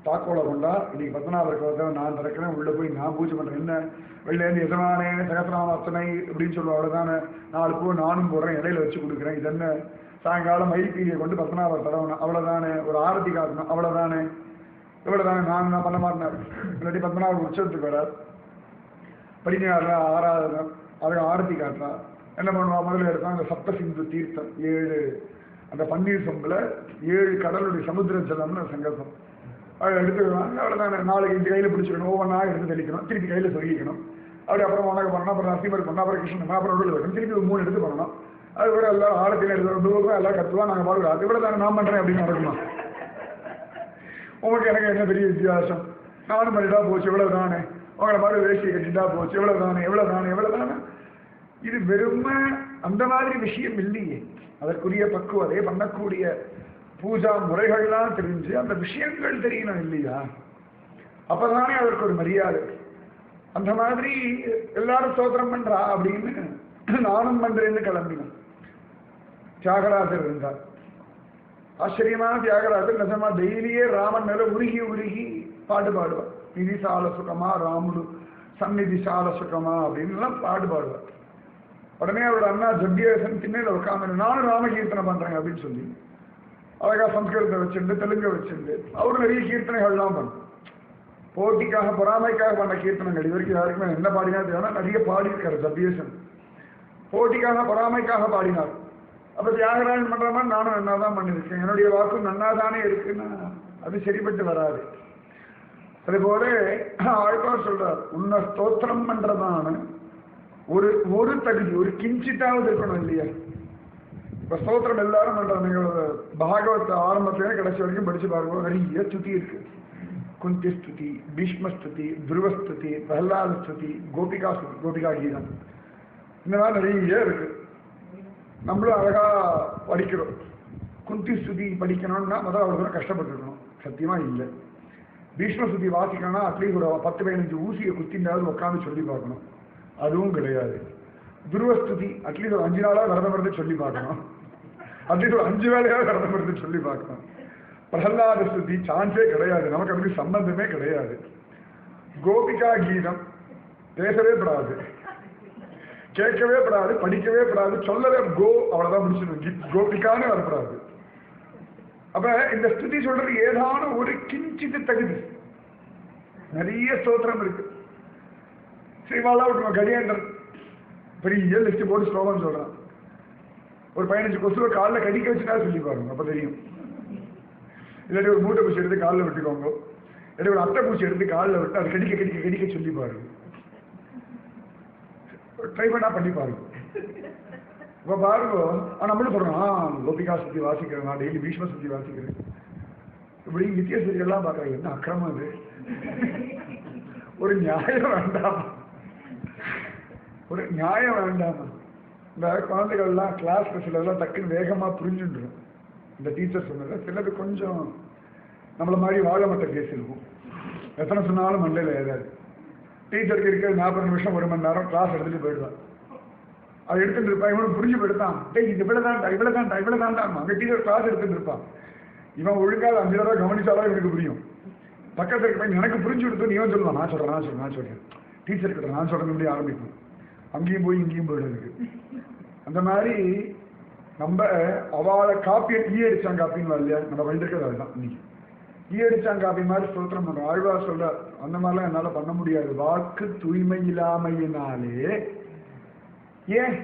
தாக்கோலை கொண்டா, இன்னைக்கு 19வது கவத்தை நான் திறக்கிறேன், உள்ள போய் நான் பூஜை பண்றேன், என்ன வெளிலேருந்து எசமானே சகசிரநாமர்த்தனை அப்படின்னு சொல்லுவோம், அவ்வளவுதானே 4 பூ நானும் போடுறேன், இடையில வச்சு கொடுக்குறேன், இது என்ன சாயங்காலம் மயில்பீலியை கொண்டு 19வது தடவணும், அவ்வளவுதானே ஒரு ஆரத்தி காட்டணும், அவ்வளவுதானே இவ்வளவுதானே நான் பண்ண மாட்டேன். இல்லாட்டி 19வது உற்சவத்துக்கு வர படிக்காரா ஆராதனை அதை ஆரத்தி காட்டுறா என்ன பண்ணுவா, முதல்ல எடுத்தா அந்த சப்த சிந்து தீர்த்தம் 7 அந்த பன்னீர் சொம்பில் 7 கடலுடைய சமுத்திர ஜலம்னு சங்கல்பம் அதை எடுத்துக்கிறாங்க. அவ்வளோதானே நாளைக்கு இந்த கையில் பிடிச்சிக்கணும், ஒவ்வொன்றா எடுத்து தெளிக்கணும், திருப்பி கையில் சொல்லிக்கணும், அப்படி அப்புறம் உனக்கு பண்ணணும், அப்புறம் நரசிம்மர் பண்ணணும், அப்புறம் கிருஷ்ணன் அப்புறம் உடல் வைக்கணும், திருப்பி 3 எடுத்து பண்ணணும். அது கூட எல்லாரும் ஆரத்தியில் எடுத்து எல்லாம் கற்றுவா, நாங்கள் பாருங்க அது இவ்வளோ தானே நான் பண்ணுறேன் அப்படின்னு நடக்குமா? உங்களுக்கு எனக்கு என்ன பெரிய வித்தியாசம்? நானும் பண்ணிட்டா போச்சு இவ்வளவு தானே, உங்களை மாதிரி வேஷ்டியை கட்டிட்டா போச்சு இவ்வளவு தானே எவ்வளவு தானே எவ்வளவு தானே. இது வெறுமை அந்த மாதிரி விஷயம் இல்லையே. அதற்குரிய பக்குவதை பண்ணக்கூடிய பூஜா முறைகள்லாம் தெரிஞ்சு அந்த விஷயங்கள் தெரியணும் இல்லையா? அப்பதானே அதற்கு ஒரு மரியாதை. அந்த மாதிரி எல்லாரும் ஸ்தோத்திரம் பண்றா அப்படின்னு நானும் பண்றேன்னு கிளம்பினேன். தியாகராஜர் இருந்தார், ஆச்சரியமான தியாகராஜர். நிஜமா டெய்லியே ராமன் மேல உருகி உருகி பாட்டு பாடுவார். நிதி சால சுகமா ராமுடு சந்நிதி சால சுகமா அப்படின்லாம் பாட்டு பாடுவார். உடனே அவரோட அண்ணா ஜப்பியேசன் திண்ணையில உட்காந்து நானும் ராமகீர்த்தனை பண்றேன் அப்படின்னு சொல்லி அழகா சம்ஸ்கிருதத்தை வச்சுட்டு தெலுங்கு வச்சுட்டு அவரு நிறைய கீர்த்தனைகள்லாம் பண்ணும். போட்டிக்காக பொறாமைக்காக பண்ண கீர்த்தனைகள் இது வரைக்கும் யாருக்குமே என்ன பாடினா தேவைன்னா நிறைய பாடியிருக்காரு ஜப்பியேசன். போட்டிக்காக பொறாமைக்காக பாடினார். அப்ப தியாகராஜன் பண்ற மாதிரி நானும் நன்னாதான் பண்ணியிருக்கேன், என்னுடைய வாக்கும் நன்னாதானே இருக்குன்னா அது சரிப்பட்டு வராது. அதுபோல ஆழ்வார் சொல்றார், உன்னை ஸ்தோத்திரம் பண்றதான ஒரு தகுதி ஒரு கிஞ்சிட்டாவது இருக்கணும் இல்லையா? இப்ப ஸ்தோத்திரம் எல்லாரும் பண்றாங்க. நீங்கள் பாகவத் ஆரம்பத்திலே கடைசி வரைக்கும் படிச்சு பாருங்க, நிறைய ஸ்துதி இருக்கு. குந்தி ஸ்துதி, பீஷ்ம ஸ்துதி, துருவ ஸ்துதி, பிரஹ்லாத ஸ்துதி, கோபிகா ஸ்துதி, கோபிகா கீதம், இந்த மாதிரி நிறைய இருக்கு. நம்மளும் அழகா படிக்கிறோம். குந்தி ஸ்துதி படிக்கணும்னா முதல்ல அவ்வளவு தூரம் கஷ்டப்பட்டுருக்கணும், சத்தியமா இல்லை. பீஷ்ம ஸ்துதி வாசிக்கணும்னா அட்லீஸ்ட் ஒரு 10-15 ஊசியை குத்திண்டாவது உட்காந்து சொல்லி பார்க்கணும், அதுவும் கிடையாது. துருவஸ்துதி அட்லீஸ்ட் ஒரு 5 நாளா விரதம் இருந்து சொல்லி பார்க்கணும், அட்லீஸ்ட் ஒரு 5 வேளையாவது விரதம் இருந்து சொல்லி பார்க்கணும். பிரஹ்லாத ஸ்துதி சான்ஸே கிடையாது, நமக்கு அதுக்கு சம்பந்தமே கிடையாது. கோபிகா கீதம் பேசவே படாது, கேட்கவே படாது, படிக்கவே படாது, சொல்லவே கோ அவ்வளவுதான் முடிச்சிடும், கோபிகான்னு வரப்படாது. அப்ப இந்த ஸ்துதி சொல்றது ஏதான ஒரு கிஞ்சித்து தகுதி. நிறைய ஸ்தோத்திரம் இருக்கு. ஸ்ரீமாலா கஜேந்திரன் பெரிய லிஸ்ட் போட்டு ஸ்லோகம் சொல்றான். ஒரு 15 கொசுவை காலில் கடிக்க வச்சுட்டா சொல்லி பாருங்க, அப்ப தெரியும். இல்லாட்டி ஒரு மூட்டை பூச்சி எடுத்து காலில் விட்டுக்கோங்க, இல்லாட்டி ஒரு அட்டை பூச்சி எடுத்து காலில் விட்டு அது கடிக்க கடிக்க கடிக்க சொல்லி பாருங்க. ட்ரை பண்ணா பண்ணி பாருங்க. இப்ப பாருங்க, நம்மளும் சொல்றோம் கோபிகா சுத்தி வாசிக்கிறேன், நான் டெய்லி பீஷ்ம சுத்தி வாசிக்கிறேன், இப்படி நித்திய சுத்தியெல்லாம் பார்க்கறேன். என்ன அக்கிரமம் அது? ஒரு நியாயம் வேண்டாம், ஒரு நியாயம் வேண்டாமா? இந்த குழந்தைகள்லாம் கிளாஸ்ல சிலதெல்லாம் டக்குன்னு வேகமா புரிஞ்சுன்றோம். இந்த டீச்சர் சொன்னது சிலது கொஞ்சம் நம்மள மாதிரி வாழ மட்டும் பேசிருக்கும், எத்தனை சொன்னாலும் மண்டையில ஏதாவது. டீச்சருக்கு இருக்கிற 40 நிமிஷம் 1 மணி நேரம் கிளாஸ் எடுத்துட்டு போயிடுவான். அதை எடுத்துட்டு இருப்பான், இவனுக்கு புரிஞ்சு போயிடுதான், டேய் இது இவ்வளவுதான்டா இவ்வளவுதான்டா இவ்வளவுதான்டா. அங்கே டீச்சர் கிளாஸ் எடுத்துட்டு இருப்பான், இவன் ஒழுங்காக 5 தடவை கவனிச்சாலும் இவனுக்கு புரியும். பக்கத்தில் இருக்க எனக்கு புரிஞ்சு கொடுத்து இவன் சொல்லுவான், நான் சொல்றேன் டீச்சர் கிட்ட நான் சொல்றது இப்படி ஆரம்பிக்கும், அங்கேயும் போய் இங்கேயும் போயிடுறதுக்கு. அந்த மாதிரி நம்ம அவளை காப்பி அடிச்சாங்க காப்பின்னு இல்லையா, நம்ம வந்துருக்கிறது அதுதான். இன்னைக்கு அடிச்சாங்க காப்பி மாதிரி ஸ்தோத்திரம் பண்றோம். ஆழ்வார் சொல்ற அந்த மாதிரிலாம் என்னால பண்ண முடியாது, வாக்கு தூய்மை இல்லாமையினாலே. ஏன்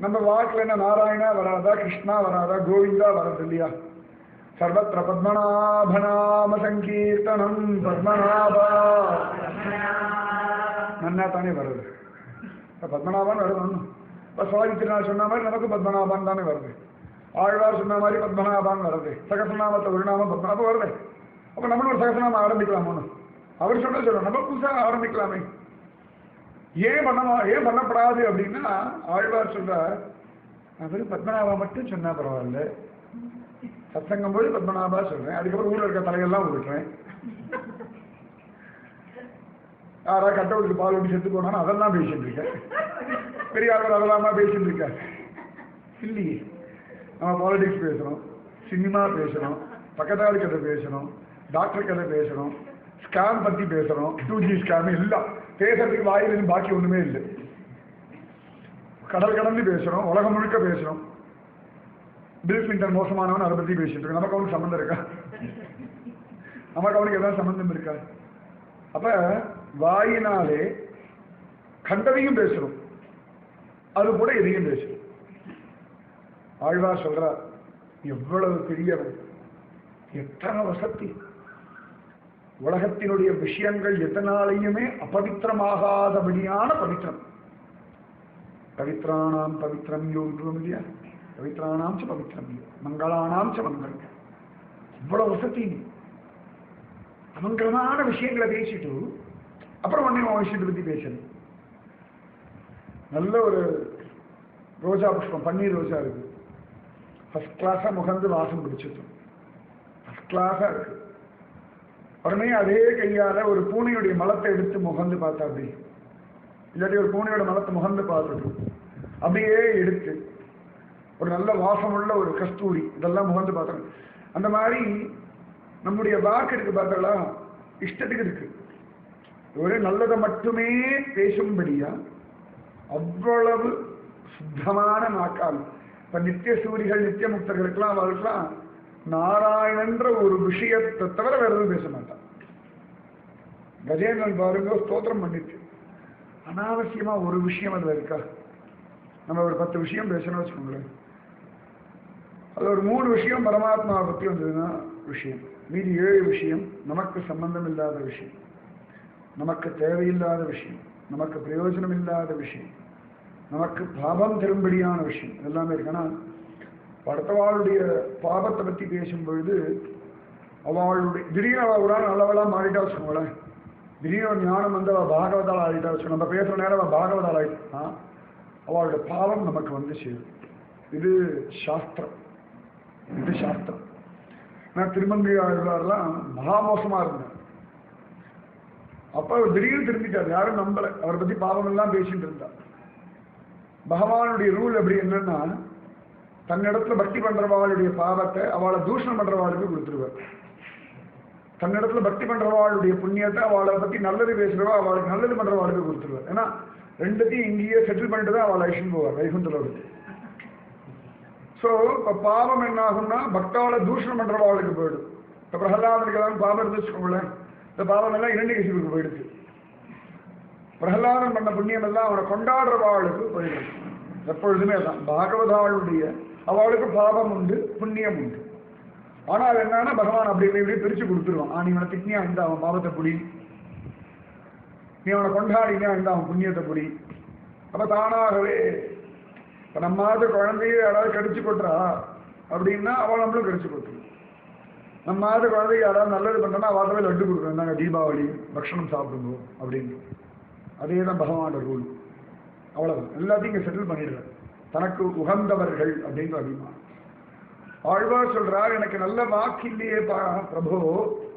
நம்ம வாக்குல என்ன நாராயணா வராதா, கிருஷ்ணா வராதா, கோவிந்தா வராது இல்லையா? சர்வத்திர பத்மநாபநாம சங்கீர்த்தனம், பத்மநாபா நன்னா தானே வருது. பத்மநாபான்னு வருது ஒன்றும். இப்போ சுவாதித்திருநாள் சொன்ன மாதிரி நமக்கு பத்மநாபான் தானே வருது. ஆழ்வார் சொன்ன மாதிரி பத்மநாபான் வருது. சகசநாமத்தை ஒரு நாமம் பத்மநாபம் வருது. அப்ப நம்மளும் ஒரு சகசநாமம் ஆரம்பிக்கலாமோ? அவர் சொன்ன சொல்றோம், நம்ம புதுசாக ஆரம்பிக்கலாமே. ஏன் பண்ணப்படாது அப்படின்னா ஆழ்வார் சொல்றார், அவர் பத்மநாபா மட்டும் சொன்னா பரவாயில்ல, சத்சங்கம் போது பத்மநாபா சொல்றேன், அதுக்கப்புறம் ஊர்ல இருக்க தலைகள்லாம் விட்டுறேன். யாரா கட்டவுக்கு பால் ஊட்டி செத்து போனாலும் அதெல்லாம் பேசிட்டு இருக்கேன். பெரியார் அதெல்லாமா பேசிட்டு இருக்காரு இல்லையே. நம்ம பாலிடிக்ஸ் பேசுறோம், சினிமா பேசுறோம், பக்கத்தாளி கதை பேசணும், டாக்டர் கதை பேசணும், ஸ்கேம் பத்தி பேசுறோம், 2G ஸ்கேம் எல்லாம் பேசுறதுக்கு வாயிலும் பாக்கி ஒண்ணுமே இல்லை. கடல் கடந்து பேசுறோம், உலகம் முழுக்க பேசுறோம். பில் கிளின்டன் மோசமானவன் அதை பத்தி பேசிட்டு இருக்கோம். நமக்கு அவனுக்கு சம்பந்தம் இருக்கா? நமக்கு அவனுக்கு ஏதாவது சம்பந்தம் இருக்கா? அப்ப வாயினாலே கண்டதையும் பேசுறோம், அது கூட எதையும் பேசுறோம். ஆழ்வார் சொல்றார், எவ்வளவு பெரியவன், எத்தனை வசதி. உலகத்தினுடைய விஷயங்கள் எதனாலையுமே அபவித்திரமாகாதபடியான பவித்திரம். பவித்ராணாம் பவித்ரம் யோகம் இல்லையா? பவித்ராணாம் ச பவித்ரம் யோ மங்களானாம் ச மங்களம். இவ்வளவு வசதி. அமங்கலமான விஷயங்களை பேசிட்டு அப்புறம் ஒன்னே விஷயத்தை பத்தி பேசணும். நல்ல ஒரு ரோஜா புஷ்பம், பன்னீர் ரோஜா இருக்கு, ஃபர்ஸ்ட் கிளாஸா முகந்து வாசம் பிடிச்சிருக்கும், ஃபர்ஸ்ட் கிளாஸா இருக்கு. உடனே அதே கையால ஒரு பூனையுடைய மலத்தை எடுத்து முகந்து பார்த்தா, அப்படி இல்லாட்டி ஒரு பூனையோட மலத்தை முகந்து பார்த்துட்டு அப்படியே எடுத்து ஒரு நல்ல வாசமுள்ள ஒரு கஸ்தூரி இதெல்லாம் முகந்து பார்த்தோம். அந்த மாதிரி நம்முடைய வாக்கு இருக்கு பார்த்தா, இஷ்டத்துக்கு இருக்கு. ஒரு நல்லதை மட்டுமே பேசும்படியா அவ்வளவு சுத்தமான நாக்கால். இப்ப நித்திய சூரிகள் நித்திய முக்தர்களுக்கெல்லாம் அவர்களுக்கெல்லாம் நாராயணன்ற ஒரு விஷயத்தை தவிர வேற எதுவும் பேச மாட்டான். கஜேந்திரன் பாருங்க ஸ்தோத்திரம் பண்ணிட்டு அனாவசியமா ஒரு விஷயம் அதுல இருக்கா? நம்ம ஒரு 10 விஷயம் பேசணும்னு வச்சுக்கோங்களேன், அது ஒரு 3 விஷயம் பரமாத்மாவை பத்தி வந்ததுன்னா விஷயம், மீதி 7 விஷயம் நமக்கு சம்பந்தம் இல்லாத விஷயம், நமக்கு தேவையில்லாத விஷயம், நமக்கு பிரயோஜனம் இல்லாத விஷயம், நமக்கு பாபம் தரும்படியான விஷயம் எல்லாமே இருக்கு. ஆனா அடுத்தவாளுடைய பாபத்தை பத்தி பேசும்பொழுது அவளுடைய திடீர்னு அவள் நல்லவளா மாறிட்டா வச்சுக்கோங்களேன், திடீர்னு ஞானம் வந்து அவள் பாகவதால் ஆகிட்டா வச்சு, நம்ம பேசுற நேரம் அவள் பாகவதால் ஆகிட்டா அவளுடைய பாவம் நமக்கு வந்து சேரும். இது சாஸ்திரம், இது சாஸ்திரம். நான் திருமங்கையாழ்வார்லாம் மகாமோசமா இருந்தேன். அப்ப அவர் திடீர்னு திரும்பிட்டார், யாரும் நம்பல, அவரை பத்தி பாவம் எல்லாம் பேசிட்டு இருந்தா. பகவானுடைய ரூல் எப்படி என்னன்னா, தன்னிடத்துல பக்தி பண்றவாளுடைய பாவத்தை அவளை தூஷணம் பண்றவாளுக்கு கொடுத்துருவார், தன்னிடத்துல பக்தி பண்றவாளுடைய புண்ணியத்தை அவளை பத்தி நல்லது பேசுறவா அவளுக்கு நல்லது பண்றவாளுக்கு கொடுத்துருவார். ஏன்னா ரெண்டுத்தையும் இங்கேயே செட்டில் பண்ணிட்டு தான் அவள் ஐஷன் போவார் வைகுந்தலோடு. ஸோ இப்போ பாவம் என்ன ஆகும்னா பக்தாவளை தூஷணம் பண்றவாளுக்கு போயிடும். இப்போ பிரகலாதனுக்கு ஏதாவது பாவம் இருந்து வச்சுக்கோங்களேன், இந்த பாவம் எல்லாம் இரண்யகசிபுக்கு போயிடுச்சு. பிரகலாதன் பண்ண புண்ணியம் எல்லாம் அவனை கொண்டாடுறவாளுக்கு போயிடும். எப்பொழுதுமே தான் பாகவதாளுடைய அவளுக்கு பாவம் உண்டு புண்ணியம் உண்டு. ஆனால் என்னன்னா பகவான் அப்படி இப்படி பிரிச்சு கொடுத்துருவான். நீ அவனை திட்டினியா இந்த அவன் பாவத்தை புடி, நீ அவனை கொண்டாடினா இந்த அவன் புண்ணியத்தை புடி. அப்ப தானாகவே இப்ப நம்மாவது குழந்தைய யாராவது கடிச்சு கொட்டுறா அப்படின்னா அவள் நம்மளும் கடிச்சு கொட்டுரும். நம்மாவது குழந்தைய யாராவது நல்லது பண்றோம்னா அவளவே லட்டு கொடுக்குறோம், நாங்கள் தீபாவளி பக்ஷணம் சாப்பிடுவோம் அப்படின்னு. அதே தான் பகவானோட ரூல். அவ்வளவுதான், எல்லாத்தையும் இங்க செட்டில் பண்ணிடுறேன், தனக்கு உகந்தவர்கள் அப்படின்ற அபிமானம். ஆழ்வார் சொல்றார், எனக்கு நல்ல வாக்கு இல்லையே பிரபோ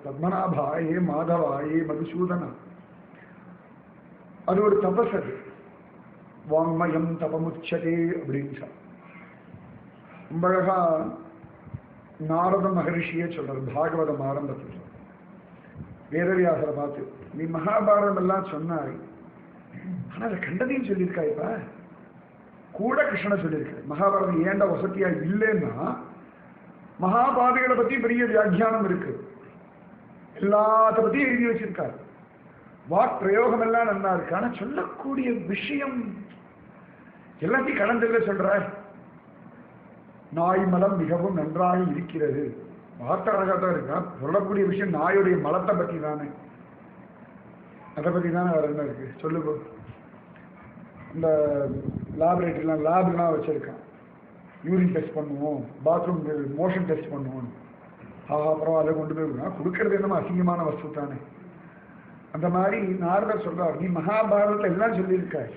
பத்மநாபா ஏ மாதவா ஏ மதுசூதனா. அது ஒரு தபஸ், அது வாங்மயம் தபமுச்சதே அப்படின்னு ரொம்ப அழகா நாரத மகரிஷியே சொல்றார் பாகவதம் ஆரம்பத்தில். வேதவியாசரை பார்த்து, நீ மகாபாரதம் எல்லாம் சொன்னாய், ஆனா அதை கண்டதையும் சொல்லியிருக்கா, இப்ப கூட கிருஷ்ணனை சொல்லியிருக்க. மகாபாரதம் ஏண்ட வசதியா இல்லைன்னா மகாபாரதிகளை பத்தி பெரிய வியாக்கியானம் இருக்கு, எல்லாத்த பத்தியும் எழுதி வச்சிருக்காரு, வாக் பிரயோகம் எல்லாம் நல்லா இருக்கு. ஆனா சொல்லக்கூடிய விஷயம் எல்லாத்தையும் கடந்தில்ல சொல்ற. நாய் மலம் மிகவும் நன்றாக இருக்கிறது, வார்த்தை அழகாத்தான் இருக்கா, சொல்லக்கூடிய விஷயம் நாயுடைய மலத்தை பத்தி தானே, அதை பத்தி தானே வேற என்ன இருக்கு சொல்லுங்க. இந்த லேப்லாம் வச்சிருக்கான், யூரின் டெஸ்ட் பண்ணுவோம், பாத்ரூம் மோஷன் டெஸ்ட் பண்ணுவோம். அப்புறம் அதை கொண்டு போய் கொடுக்கறது என்னமோ அசிங்கமான வஸ்து தானே. அந்த மாதிரி நாரதர் சொல்றார், நீ மகாபாரதத்துல எல்லாம் சொல்லியிருக்காரு,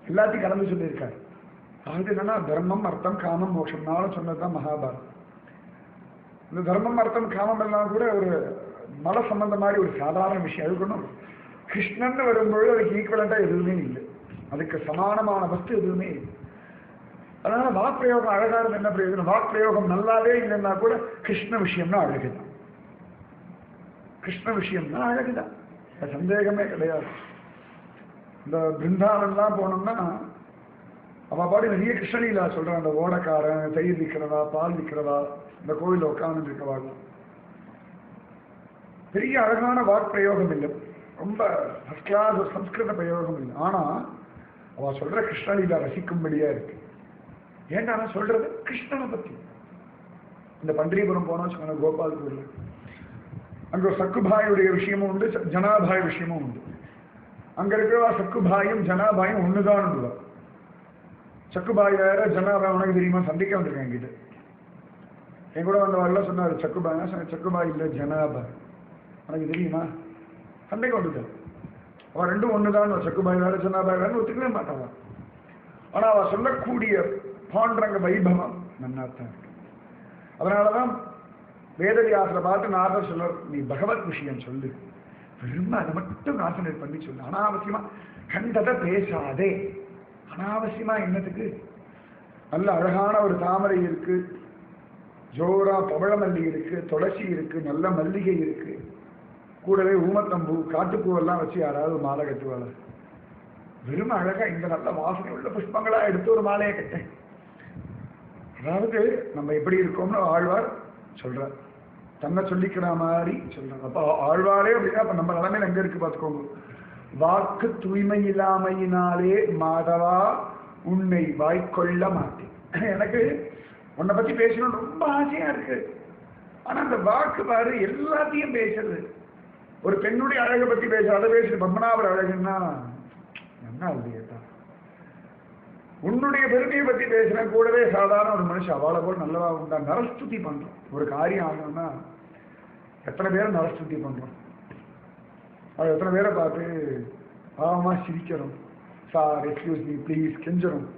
எல்லாத்தையும் கலந்து சொல்லியிருக்காரு. அது என்னன்னா தர்மம் அர்த்தம் காமம் மோட்சம் நாளும் சொன்னதுதான் மகாபாரதம். இந்த தர்மம் அர்த்தம் காமம் எல்லாம் கூட ஒரு மல சம்பந்தம் மாதிரி ஒரு சாதாரண விஷயம். அதுக்கணும் கிருஷ்ணன் வரும்பொழுது அதுக்கு ஈக்குவலண்டா எதுவுமே இல்லை, அதுக்கு சமானமான வஸ்து எதுவுமே இல்லை. அதனால வாக்பிரயோகம் அழகானது என்ன பிரயோஜனம்? வாக்பிரயோகம் நல்லாவே இல்லைன்னா கூட கிருஷ்ண விஷயம்னா அழகுதான், கிருஷ்ண விஷயம்னா அழகுதான், சந்தேகமே கிடையாது. இந்த பிருந்தாவன்லாம் போனோம்னா அவ பாடி நிறைய கிருஷ்ணலீலா சொல்றான். அந்த ஓடக்காரன், தயிர் விற்கிறதா, பால் விற்கிறதா, இந்த கோவில் உட்கார்ந்து இருக்கவா, பெரிய அழகான வாக்பிரயோகம் இல்லை, ரொம்ப ஃபர்ஸ்ட் கிளாஸ் ஒரு சம்ஸ்கிருத பிரயோகம் இல்லை. ஆனா அவ சொல்ற கிருஷ்ணலீலா ரசிக்கும்படியா இருக்கு. ஏன்டா நான் சொல்றது கிருஷ்ணனை பத்தி. இந்த பண்டரிபுரம் போனா சொன்ன கோபால்பூர்ல அங்க ஒரு சக்குபாயுடைய விஷயமும் உண்டு, ஜனாபாய் விஷயமும் உண்டு. அங்க இருக்கிறவா சக்குபாயும் ஜனாபாயும் ஒண்ணுதான். சக்குபாய் வேற, ஜனாபாய் உனக்கு தெரியுமா? சந்திக்க வந்திருக்கேன் என்கிட்ட. என் கூட வந்தவாள் சொன்னாரு சக்குபாய். சக்குபாய் இல்லை ஜனாபாய், உனக்கு தெரியுமா? சண்டைக்கு வந்துட்டார். அவன் ரெண்டும் ஒண்ணுதான், சக்குபாய் வேற ஜனாபாய் வேற ஒத்துக்கவே மாட்டான். ஆனா அவ சொல்லக்கூடிய பாண்டரங்க வைபவம் நன்னாத்தான் இருக்கு. அதனாலதான் வேதவியாசரை பார்த்து நாரதர் சொல்ல, நீ பகவத் விஷயம் சொல்லு, விரும்ப அதை மட்டும் கான்சன்ட்ரேட் பண்ணி சொல்லு, அனாவசியமா கண்டதை பேசாதே. அனாவசியமா என்னத்துக்கு? நல்ல அழகான ஒரு தாமரை இருக்கு, ஜோரா பவழமல்லி இருக்கு, துளசி இருக்கு, நல்ல மல்லிகை இருக்கு, கூடவே ஊமத்தம்பூ காட்டுப்பூவெல்லாம் வச்சு யாராவது மாலை கட்டுவாள். வெறும் அழகா இந்த நல்ல வாசனை உள்ள புஷ்பங்களா எடுத்து ஒரு மாலையை கட்டேன். அதாவது நம்ம எப்படி இருக்கோம்னு ஆழ்வார் சொல்றார், தன்னை சொல்லிக்கிற மாதிரி சொல்றார். அப்ப ஆழ்வாரே அப்படின்னா அப்ப நம்ம நிலைமையில எங்க இருக்கு பார்த்துக்கோங்க. வாக்கு தூய்மை இல்லாமையினாலே மாதவா உன்னை வாய்க்கொள்ள மாட்டேன். எனக்கு உன்னை பத்தி பேசணும்னு ரொம்ப ஆசையா இருக்கு, ஆனா அந்த வாக்கு பாரு எல்லாத்தையும் பேசுறது. ஒரு பெண்ணுடைய அழகை பத்தி பேசுற, அதை பேசுறது பத்மநாபர் அழகுன்னா என்ன அது கேட்டா, உன்னுடைய பெருமையை பத்தி பேசுறேன். கூடவே சாதாரண ஒரு மனுஷன் அவளை போல் நல்லவா உண்டா? நரஸ்துதி பண்றோம். ஒரு காரியம் ஆகணும்னா எத்தனை பேரை நரஸ்துதி பண்றோம்? அது எத்தனை பேரை பார்த்து பாவமா சிரிக்கிறோம், சார் எக்ஸ்கியூஸ் மீ ப்ளீஸ் கெஞ்சணும்.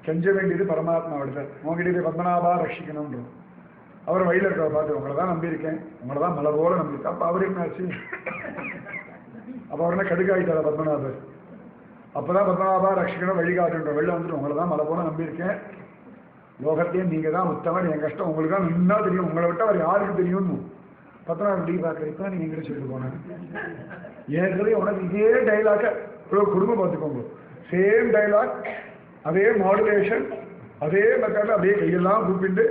கெஞ்ச வேண்டியது பரமாத்மாவோட. உங்ககிட்ட போய் பத்மநாபா ரட்சிக்கணும்ன்றோம். அவர் வழியில் இருக்கிற பார்த்து உங்களை தான் நம்பியிருக்கேன், உங்களை தான் மலை போல நம்பியிருக்கேன். அப்போ அவர் என்னாச்சு? அப்போ அவர் என்ன கடுக்காயிட்டாரா பத்மநாபர்? அப்பதான் பத்மநாபா ரட்சிக்கணும் வழிகாட்டுன்ற வெளில வந்துட்டு உங்களை தான் மலை போல நம்பியிருக்கேன், லோகத்தையும் நீங்க தான் உத்தமர், என் கஷ்டம் உங்களுக்கு தான் நின்னா தெரியும், உங்களை விட்டு அவர் யாருக்கு தெரியும்னு பத்மநாபர் டீ பார்க்கறப்ப நீங்க எங்கிட்ட சொல்லிட்டு போனேன். ஏற்கனவே உனக்கு இதே டைலாக குடும்பம் பார்த்துக்கோங்க, சேம் டைலாக், அதே மாடுலேஷன், அதே மெத்தட்ல அப்படியே கையெல்லாம் கூப்பிட்டு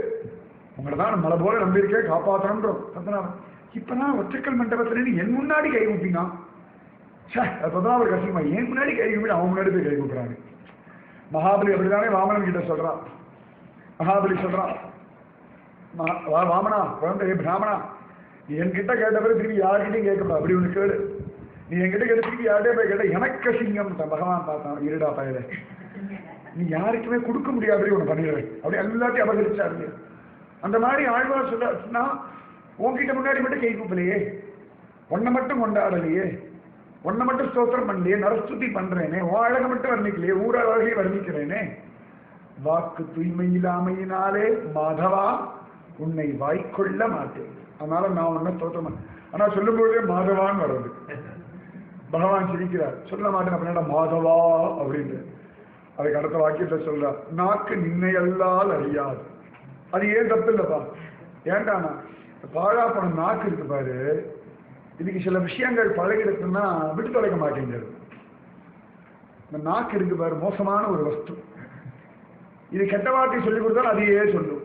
உங்களை தான் மலை போல நம்பியிருக்கேன் காப்பாற்றணுன்றோம் பத்மநாபன். இப்பதான் ஒற்றைக்கல் மண்டபத்துல என் முன்னாடி கை கூப்பினா அப்பதான் அவர் கஷ்டமா, ஏன் முன்னாடி கை கூப்பிட்டு அவன் முன்னாடி போய் கை கூப்பிடுறாங்க. மகாபலி அப்படிதானே வாமனன் கிட்ட சொல்றான். மகாபலி சொல்றான், வாமனா குழந்தை பிராமணா, நீ என்கிட்ட கேட்ட பிறகு திரும்பி யார்கிட்டையும் கேட்கப்பா, அப்படி ஒன்று கேளு. நீ என்கிட்ட கேட்ட திரும்பி யார்கிட்டே போய் கேட்ட எனக்கு சிங்கம் பகவான் பார்த்தான், இருடா பயல, நீ யாருக்குமே கொடுக்க முடியாது ஒன்று பண்ணிடுறேன் அப்படி எல்லாத்தையும் அபகரிச்சாரு. அந்த மாதிரி ஆழ்வார் சொன்னா, உன்கிட்ட முன்னாடி மட்டும் கை கூப்பலையே, உன்னை மட்டும் கொண்டாடலையே, உன்னை மட்டும் ஸ்தோத்திரம் பண்ணலையே, நரஸ்துதி பண்றேனே, உன் அழகை மட்டும் வர்ணிக்கலையே, ஊர அழகை வர்ணிக்கிறேனே. வாக்கு தூய்மை இல்லாமையினாலே மாதவா உன்னை வாய்க்கொள்ள மாட்டேன். அதனால நான் உன்னை ஸ்தோத்திரம் பண்ண. ஆனா சொல்லும் பொழுதே மாதவான்னு வர்றது. பகவான் சிரிக்கிறார், சொல்ல மாட்டேன் அப்படின்னா மாதவா அப்படின்னு. அதுக்கு அடுத்த வாக்கியத்தை சொல்றார், நாக்கு நின்னையல்லால் அறியாது. அது ஏன் தப்பு இல்லப்பா, ஏண்டானா பாழா போன நாக்கு இருக்கு பாரு, இதுக்கு சில விஷயங்கள் பழகிடுச்சுன்னா விட்டு தொலைக்க மாட்டேங்கிறது. இந்த நாக்கு இருக்கு பாரு, மோசமான ஒரு வஸ்து. இது கெட்ட வார்த்தையை சொல்லிக் கொடுத்தாலும் அதையே சொல்லும்,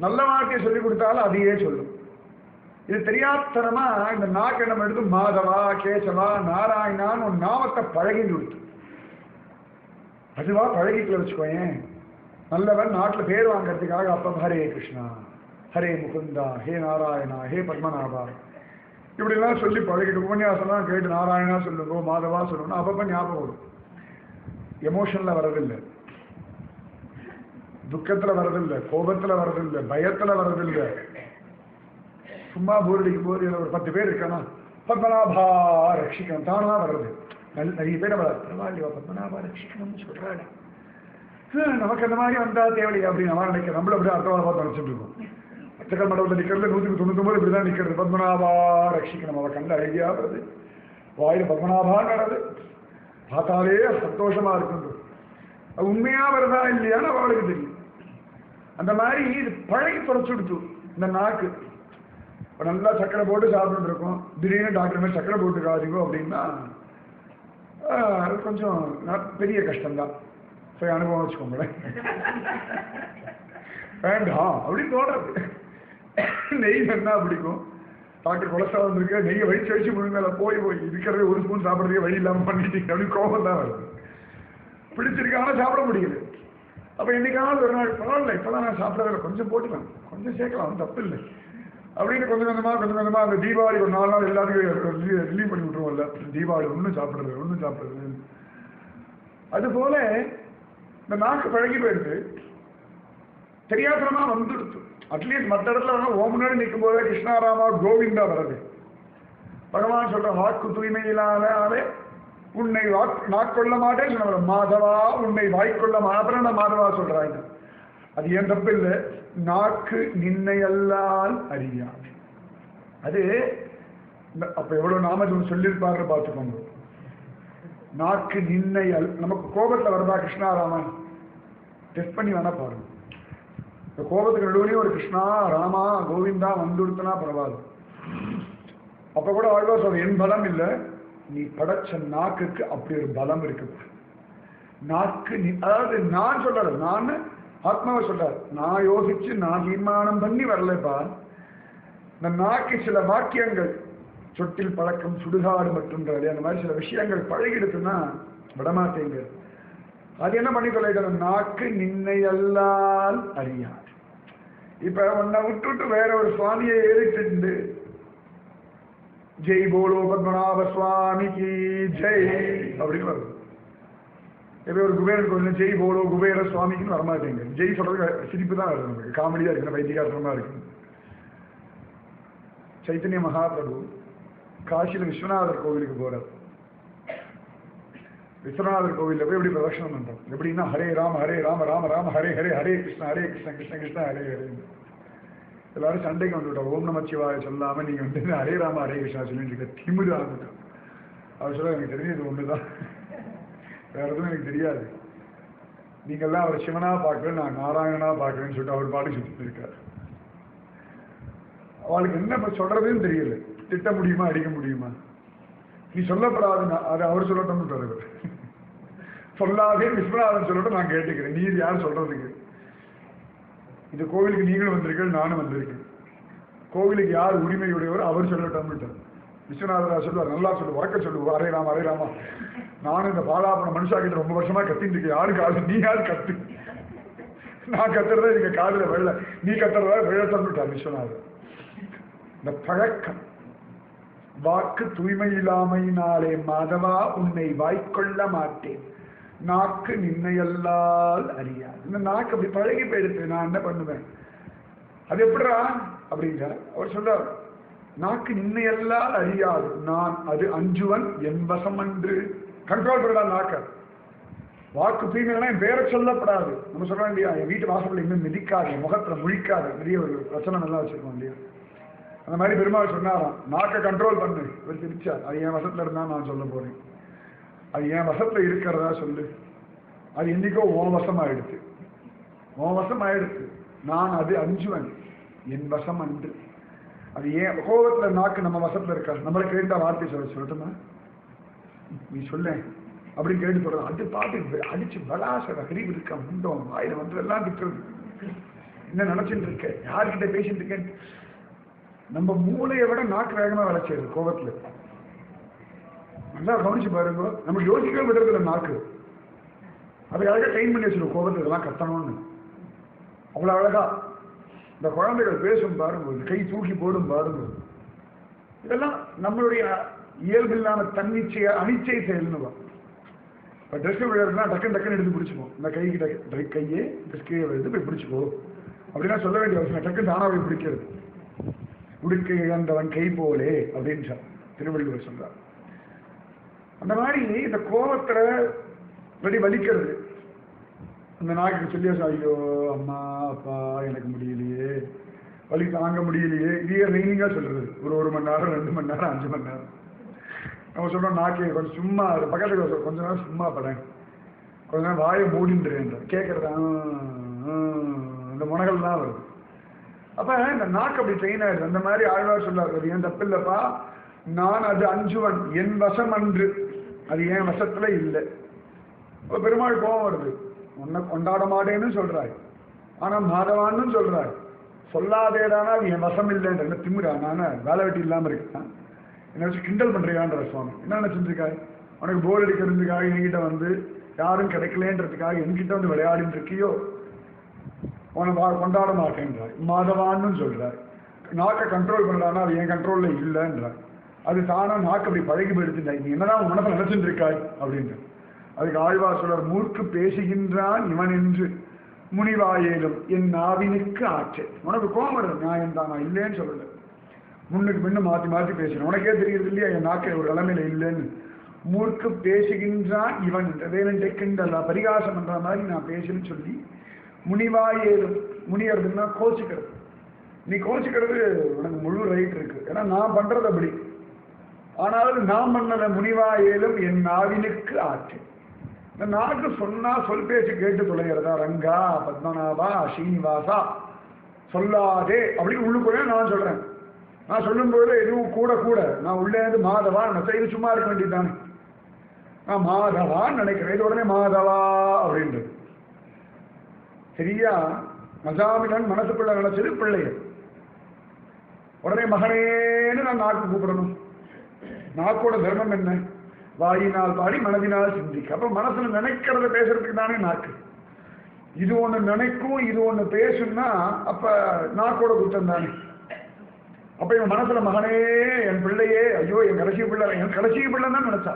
நல்ல வார்த்தையை சொல்லிக் கொடுத்தாலும் அதையே சொல்லும். இது தெரியாதனமா இந்த நாக்கை நம்ம எடுத்து மாதவா கேசவா நாராயணான்னு ஒரு நாமத்தை பழகிட்டு கொடுத்து, அதுவா பழகிக்கல வச்சுக்கோயேன். நல்லவன் நாட்டில் பேர் வாங்கிறதுக்காக அப்ப ஹரே கிருஷ்ணா, ஹரே முகுந்தா, ஹே நாராயணா, ஹே பத்மநாபா இப்படிலாம் சொல்லி பழகிட்டு உபன்யாசம்லாம் கேட்டு நாராயணா சொல்லுங்க, மாதவா சொல்லணும், அப்பப்ப ஞாபகம் வரும். எமோஷன்ல வரதில்லை, துக்கத்துல வரதில்லை, கோபத்துல வரதில்லை, பயத்துல வரதில்லை, சும்மா போர் அடிக்கும் போது ஒரு 10 பேர் இருக்கானா பத்மநாபா ரட்சிக்கணும் தானா வர்றது. நிறைய பேர் பரவாயில்லையா பத்மநாபா ரட்சிக்கணும்னு சொல்றாங்க. நமக்கு அந்த மாதிரி வந்தா தேவையா அப்படின்னு நம்ம நினைக்க நம்மள அப்படியே அர்த்தவாத பார்த்து நினைச்சிட்டு இருக்கோம். அச்சக்கல் மண்டபத்தில் நிற்கிறது 199 இப்படிதான் நிற்கிறது. பத்மநாபா ரட்சிக்கணும் அவ கண்ட ஐடியா வருது, வாயில பத்மநாபான்னு வர்றது, பார்த்தாலே சந்தோஷமா இருக்குது. அது உண்மையா வருதா இல்லையான்னு அவளுக்கு தெரியும். அந்த மாதிரி இது பழகி தொலைச்சுடுத்து இந்த நாக்கு. இப்போ நல்லா சக்கரை போட்டு சாப்பிட்டு இருக்கோம், திடீர்னு டாக்டர் மாதிரி சக்கரை போட்டுக்காதீங்க அப்படின்னா அது கொஞ்சம் பெரிய கஷ்டம்தான். போய் அனுபவம் வச்சுக்கோங்களேன். வேண்டாம் அப்படின்னு தோணுறது. நெய் என்ன பிடிக்கும், டாக்டர் கொலஸ்ட்ரால் வந்துருக்கு, நெய்யை வழிச்சு வச்சு முழுங்கால போய் இருக்கிறதே ஒரு ஸ்பூன் சாப்பிட்றதே வழி இல்லாமல் பண்ணிட்டீங்க அப்படின்னு கோபம் தான் வருது. பிடிச்சிருக்காங்க சாப்பிட முடியுது. அப்போ என்னைக்காவது ஒரு நாள் பரவாயில்ல இப்போதான் நான் சாப்பிட்றதில்ல, கொஞ்சம் போட்டுக்கலாம், கொஞ்சம் சேர்க்கலாம், தப்பு இல்லை அப்படின்னு கொஞ்சம் கொஞ்சமாக அந்த தீபாவளி ஒரு 4 நாள் எல்லாத்துக்கும் ரிலீவ் பண்ணி விட்டுருவோம்ல. தீபாவளி ஒன்றும் சாப்பிட்றது. அதுபோல இந்த நாக்கு பழகி போயிடுது, தெரியாதனமா வந்துடுது. அட்லீஸ்ட் மற்ற இடத்துல வேணா ஓ முன்னாடி நிற்கும் போதே கிருஷ்ணாராமா கோவிந்தா வர்றது. பகவான் சொல்ற வாக்கு தூய்மை இல்லாத உன்னை நாட்கொள்ள மாட்டேன் சொன்ன மாதவா உன்னை வாய்க்கொள்ள மாத்திரம் மாதவா சொல்றாங்க. அது ஏன் தப்பு இல்லை, நாக்கு நின்னையல்லால் அறியாது. அது அப்ப எவ்வளவு நாம சொல்லியிருப்பாரு பார்த்துக்கோங்க. நாக்கு நின்னையல் நமக்கு கோபத்துல வருதா கிருஷ்ணாராமன் டெஸ்ட் பண்ணி வேணா பாருங்க. இந்த கோபத்துக்கு நடுவுலையும் ஒரு கிருஷ்ணா ராமா கோவிந்தா வந்துடுத்துனா பரவாயில்ல. அப்ப கூட ஆழ்வார் சொல்ற என் பலம் இல்லை, நீ படைச்ச நாக்குக்கு அப்படி ஒரு பலம் இருக்கு. நாக்கு அதாவது நான் சொல்றது, நான் ஆத்மாவை சொல்றாரு, நான் யோசிச்சு நான் தீர்மானம் பண்ணி வரலப்பா. இந்த நாக்கு சில வாக்கியங்கள் சொட்டில் பழக்கம் சுடுகாடு மற்றும் அந்த மாதிரி சில விஷயங்கள் பழகிடுச்சுன்னா விடமாட்டேங்க. அது என்ன பண்ணி தொலைகிற நாக்கு நின்னையல்லால் அறியாது. இப்ப உன்னை விட்டுட்டு வேற ஒரு சுவாமியை ஏறிட்டு ஜெய் போலோ பத்மநாப சுவாமிக்கு ஜெய் அப்படின்னு வருது. எப்போ ஒரு குபேரன் கோயில் ஜெய் போலோ குபேர சுவாமிக்குன்னு வரமாட்டேங்க. ஜெய் சொல்றது சிரிப்பு தான் வருது, நமக்கு காமெடியா இருக்கு, வைத்திகாசமா இருக்கு. சைத்தன்ய மகாபிரபு காசியில விஸ்வநாதர் கோவிலுக்கு போறார். விஸ்வநாதர் கோவிலில் போய் எப்படி பிரதட்சணம் பண்றோம், எப்படின்னா ஹரே ராம ராம ராம ஹரே ஹரே ஹரே கிருஷ்ண கிருஷ்ண கிருஷ்ண ஹரே ஹரே. எல்லாரும் சண்டைக்கு வந்துவிட்டோம். ஓம் நமச்சிவாய சொல்லாம நீங்க வந்து ஹரே ராம ஹரே கிருஷ்ணா சொல்லிட்டு திமிரு ஆரம்பிட்டோம். அவர் சொல்ல எனக்கு தெரிஞ்சது ஒண்ணுதான், வேற எதுவும் எனக்கு தெரியாது. நீங்கெல்லாம் அவர் சிவனா பார்க்கல, நான் நாராயணனா பார்க்கறேன்னு சொல்லிட்டு அவர் பாட்டு சுத்திட்டு இருக்காரு. அவளுக்கு என்ன சொல்றதுன்னு தெரியல. திட்ட முடியுமா, அடிக்க முடியுமா? நீ சொல்லப்படாதுன்னா அது அவர் சொல்லட்டும் தலைவர் சொல்லாதே விஸ்வநாதன் சொல்லட்டும், நான் கேட்டுக்கிறேன். நீ யார் சொல்றதுக்கு? இந்த கோவிலுக்கு நீங்களும் வந்திருக்கீர்கள், நானும் வந்திருக்கேன். கோவிலுக்கு யார் உரிமையுடையவர் அவர் சொல்லட்டும். விஸ்வநாதரா சொல்லுவார், நல்லா சொல்லு, உறக்க சொல்லு, ஹரே ராமா. நானும் இந்த பாலாபுரம் மனுஷா கிட்ட ரொம்ப வருஷமா கத்திட்டு இருக்கேன். யாரு காது, நீ யாரு கத்து? நான் கத்துறதா நீங்க காதுல வெள்ள, நீ கத்துறதா வெள்ள சொல்லிட்டார் விஸ்வநாதர். இந்த பழக்கம் வாக்கு தூய்மை இல்லாமையினாலே மாதவா உன்னை வாய்க்கொள்ள மாட்டேன், நாக்கு நின்னையல்லால் அறியாது. இந்த நாக்கு அப்படி பழகி போயிடுத்து, நான் என்ன பண்ணுவேன்? அது எப்படா அப்படிங்க அவர் சொல்றார், நாக்கு நின்னையல்லால் அறியாது, நான் அது அஞ்சுவன் என் வசம் என்று. கண்ட்ரோல் பண்ணா நாக்க. வாக்கு தூய்மைனா என் பேரை சொல்லப்படாது. நம்ம சொல்றோம் இல்லையா, என் வீட்டு வாசல்ல இன்னும் மிதிக்காது, முகத்துல முழிக்காது, பெரிய ஒரு பிரச்சனை நல்லா வச்சிருக்கோம் இல்லையா. அந்த மாதிரி பெருமாள் சொன்னாராம், நாக்கை கண்ட்ரோல் பண்ணு. இவர் திரிச்சார், அது என் வசத்துல இருந்தா நான் சொல்ல போறேன். அது என் வசத்துல இருக்கிறதா சொல்லு. அது என்னைக்கோ உன் வசம் ஆயிடுச்சு, உன் வசம் ஆயிடுச்சு. நான் அது அஞ்சுவன் என் வசம் அன்று. அது ஏன் கோபத்துல நாக்கு நம்ம வசத்துல இருக்கா? நம்மளை கேட்ட வார்த்தை சொல்லட்டுமா, நீ சொல்ல அப்படின்னு கேட்டு சொல்றது. அது பாட்டு அடிச்சு பலாசர அறிவு இருக்கா முண்டோம் வாயில வந்து எல்லாம் திட்டுறது. என்ன நினைச்சுட்டு இருக்க, யார்கிட்ட பேசிட்டு இருக்கேன்? நம்ம மூளையை விட நாக்கு வேகமா வேலை செய்யுது கோபத்துல. நல்லா கவனிச்சு பாருங்க, நம்ம யோசிக்க விடுறதுல நாக்கு. அதை அழகா ட்ரெயின் பண்ணி வச்சிருக்கோம் கோபத்துல இதெல்லாம் கத்தணும்னு. அவ்வளவு அழகா இந்த குழந்தைகள் பேசும் பாருங்க, கை தூக்கி போடும் பாருங்க. இதெல்லாம் நம்மளுடைய இயல்பில்லான தன்னிச்சைய அனிச்சை செயல்னுவா. இப்போ ட்ரெஸ் விழுறதுனா டக்குன்னு எடுத்து பிடிச்சிப்போம். இந்த கைக்கு கையே ட்ரெஸ் கீழே எடுத்து போய் பிடிச்சிப்போ அப்படின்னா சொல்ல வேண்டிய அவசியம். டக்குன்னு தானா போய் பிடிக்கிறது. உடுக்கை இழந்தவன் கை போலே அப்படின்னு திருவள்ளுவர் சொல்றார். அந்த மாதிரி இந்த கோபத்துல வலிக்கிறது. அந்த நாய்க்கு சொல்லியா ஐயோ அம்மா அப்பா எனக்கு முடியலையே, வலி தாங்க முடியலையே, இதையே ரைனிங்கா சொல்றது. ஒரு மணி நேரம் 2 மணி நேரம் 5 மணி நேரம் நம்ம சொல்றோம் நாக்கே கொஞ்சம் சும்மா பக்கத்துக்கு கொஞ்ச நேரம் சும்மா படம், கொஞ்ச நேரம் வாயை மூடின்றேன் கேட்கறதா இந்த முனைகள் தான் வருது. அப்ப இந்த நாக்கு அப்படி ட்ரெயின் ஆயிடுது. அந்த மாதிரி ஆழ்வார் சொல்லாரு, ஏன் தப்பு இல்லப்பா, நான் அது அஞ்சுவன் என் வசம் அன்று, அது என் வசத்துல இல்லை. பெருமாள் கோபம் வருது, உன்னை கொண்டாட மாட்டேன்னு சொல்றாய், ஆனா மாதவான்னு சொல்றாய், சொல்லாதேதானா அது என் வசம் இல்லைன்ற திமுறா, நானே வேலை வெட்டி இல்லாம இருக்கேன், என்ன வச்சு கிண்டல் பண்றியான்ற சுவாமி. என்ன நினைச்சிருக்காய், உனக்கு போர் அடிக்கிறதுக்காக என்கிட்ட வந்து யாரும் கிடைக்கலன்றதுக்காக என்கிட்ட வந்து விளையாடிட்டு இருக்கியோ, உன கொண்டாட மாட்டேன்றாய், மாதவான்னு சொல்றாய். நாக்கை கண்ட்ரோல் பண்றானா அது என் கண்ட்ரோல்ல இல்லைன்றாய். அது தானா நாக்கு அப்படி பழகி போயிடுச்சுட்டாய், நீ என்னதான் உன் மனசை நினைச்சுட்டு இருக்காய் அப்படின்னு. அதுக்கு ஆழ்வார் சொல்றார், மூர்க்கு பேசுகின்றான் இவன் என்று முனிவாயேலும் என் நாவினுக்கு ஆற்று. உனக்கு கோபம் வருது, நியாயம் தான், நான் இல்லைன்னு சொல்லல, முன்னுக்கு பின்னு மாற்றி மாற்றி பேசுறேன், உனக்கே தெரியுது இல்லையா என் நாக்கை ஒரு நிலைமையில இல்லைன்னு. மூர்க்கு பேசுகின்றான் இவன் வேலண்டை கிண்டல் பரிகாசம் பண்ற மாதிரி நான் பேசுன்னு சொல்லி முனிவாயேலும், முனியறதுன்னா கோச்சிக்கிறது. நீ கோச்சிக்கிறது உனக்கு முழு ரைட் இருக்கு, ஏன்னா நான் பண்றது அப்படி, ஆனாலும் நான் பண்ணத முனிவாயேலும் என் நாவினுக்கு ஆற்று. இந்த நாக்கு சொன்னா சொல் பேச்சு கேட்டு தொலைகிறதா, ரங்கா பத்மநாபா ஸ்ரீனிவாசா சொல்லாதே அப்படின்னு உள்ளுக்குள்ளே நான் சொல்றேன். நான் சொல்லும்போது எதுவும் கூட கூட நான் உள்ளே இருந்து மாதவா நான் செய்து சும்மா இருக்க வேண்டியதுதானே, நான் மாதவான்னு நினைக்கிறேன், இது உடனே மாதவா அப்படின்றது. சரியா மசாமிலன் மனசுக்குள்ள நினைச்சது பிள்ளைய, உடனே மகனேன்னு நான் நாக்கு கூப்பிடணும். நாக்கோட தர்மம் என்ன, வாயினால் பாடி மனதினால் சிந்திக்க. அப்ப மனசுல நினைக்கிறத பேசுறதுக்கு தானே நாக்கு. இது ஒண்ணு நினைக்கும் இது ஒண்ணு பேசும்னா அப்ப நாக்கோட குற்றம் தானே. அப்ப என் மனசுல மகனே என் பிள்ளையே, ஐயோ என் கடைசி பிள்ளை, என் கடைசி பிள்ளை தான் நினைச்சா,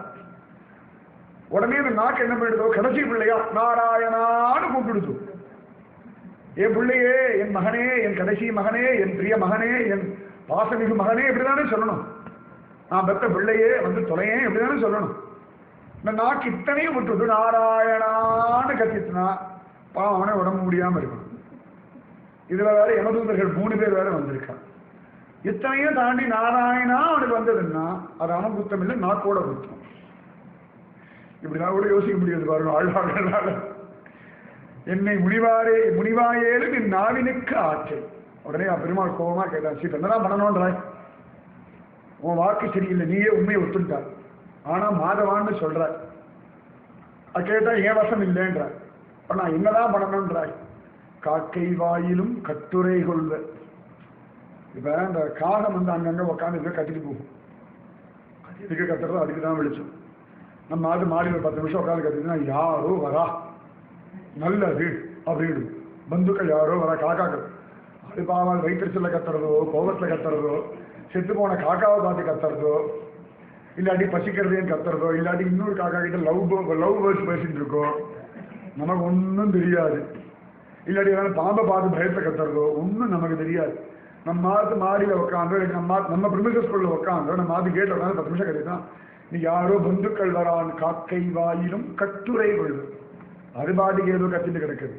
உடனே இந்த நாக்கு என்ன பண்ணிடுதோ, கடைசி பிள்ளையா நாராயணான்னு கூப்பிடுது. என் பிள்ளையே, என் மகனே, என் கடைசி மகனே, என் பிரிய மகனே, என் பாசமிகு மகனே, இப்படிதானே சொல்லணும். நான் பெத்த பிள்ளையே வந்து தொலையே எப்படிதானே சொல்லணும். இந்த நாக்கு இத்தனையும் விட்டுட்டு நாராயணான்னு கத்திச்சுனா அவனே உடம்பு முடியாம இருக்கணும். இதுல வேற யமதூதர்கள் 3 பேர் வேற வந்திருக்கான். இத்தனையும் தாண்டி நாராயணா அவனுக்கு வந்ததுன்னா அது அவன் குத்தம் இல்லை, நாக்கோட குத்தம். இப்படிதான் கூட யோசிக்க முடியாது பாருங்க ஆழ்வார்களால. என்னை முனிவாயேலும் என் நாவினுக்கு ஆற்று. உடனே பெருமாள் கோபமா கேட்டான், சீட் என்னதான் பண்ணணும்ன்றாய், உன் வாக்கு சரியில்லை, நீயே உண்மையை ஒத்துட்டார், ஆனா மாதவான்னு சொல்ற, அது கேட்டா ஏன் வசம் இல்லைன்ற, அப்ப நான் என்னதான் பண்ணணும்ன்றாய், காக்கை வாயிலும் கட்டுரை கொள்வ. இப்ப இந்த காகம் வந்து அங்கங்க உட்காந்து கட்டிட்டு போகும், இதுக்கு கத்துறதோ அதுக்குதான் வெளிச்சம். நம்ம அது மாடியில் 10 நிமிஷம் உட்காந்து கத்துச்சுன்னா யாரோ வரா நல்லது அப்படின்னு பந்துக்கள் யாரோ வரா, காக்காக்கள் அது பாவம் வயிற்றுல கத்துறதோ கோபத்துல கத்துறதோ செத்து போன காக்காவை பார்த்து கத்துறதோ இல்லாட்டி பசிக்கிறதேன்னு கத்துறதோ இல்லாட்டி இன்னொரு காக்கா கிட்ட லவ் வேர்ட்ஸ் பேசிட்டு இருக்கோம், நமக்கு ஒன்றும் தெரியாது. இல்லாட்டி ஏதாவது பாம்பை பார்த்து பயத்தை கத்துறதோ ஒன்றும் நமக்கு தெரியாது. நம்ம மாத்து மாடியில் உட்காந்து நம்ம பிரிமிசஸ் ஸ்கூல்ல உட்காந்து நம்ம மாத்து கேட்ட உட்காந்து 10 நிமிஷம் கட்டிதான் நீ யாரோ பந்துக்கள் வரான் காக்கை வாயிலும் கட்டுரை கொள்வது, அது பாட்டுக்கு ஏதோ கத்திட்டு கிடக்குது.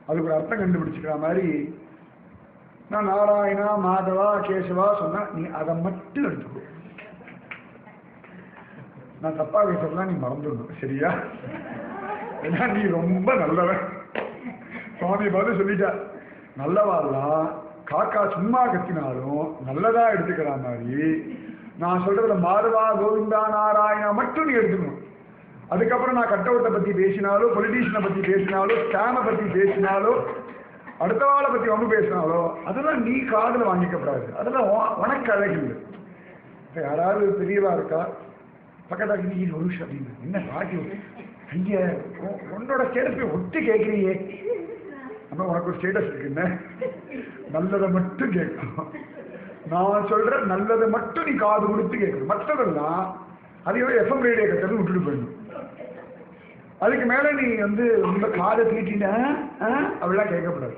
அதுக்கு ஒரு அர்த்தம் கண்டுபிடிச்சிக்கிற மாதிரி நான் நாராயணா மாதவா கேசவா சொன்னா நீ அதை மட்டும் எடுத்துக்கோ, நான் தப்பா பேசுறதுலாம் நீ மறந்துடணும் சரியா, ஏன்னா நீ ரொம்ப நல்லவன். சுவாமி பார்த்து சொல்லிட்டா நல்லவாலாம் காக்கா சும்மா கத்தினாலும் நல்லதா எடுத்துக்கிற மாதிரி நான் சொல்றதுல மாதவா கோவிந்தா நாராயணா மட்டும் நீ எடுத்துக்கணும். அதுக்கப்புறம் நான் கட் அவுட்டை பத்தி பேசினாலோ பொலிட்டீஷியனை பத்தி பேசினாலோ ஸ்கேமை பத்தி பேசினாலோ அடுத்த வாழை பத்தி வந்து பேசினாலோ அதெல்லாம் நீ காதுல வாங்கிக்கப்படாது, அதெல்லாம் உனக்கு அழகில்லை. இப்போ யாராவது பெரியவா இருக்கா பக்கத்தாக்கி நீ ஒரு விஷயம் அப்படின்னு என்ன ராஜி ஐயா உன்னோட ஸ்டேட்டஸ் ஒட்டு கேட்குறியே, நம்ம உனக்கு ஒரு ஸ்டேட்டஸ் இருக்குன்னு நல்லதை மட்டும் கேட்கணும். நான் சொல்ற நல்லதை மட்டும் நீ காது கொடுத்து கேட்கணும், மற்றதெல்லாம் அதையோ எஃப்எம் ரேடியோ கட்டது விட்டுட்டு போயிடணும். அதுக்கு மேல நீ வந்து ரொம்ப காதை தீட்டின அப்படிலாம் கேட்கக்கூடாது.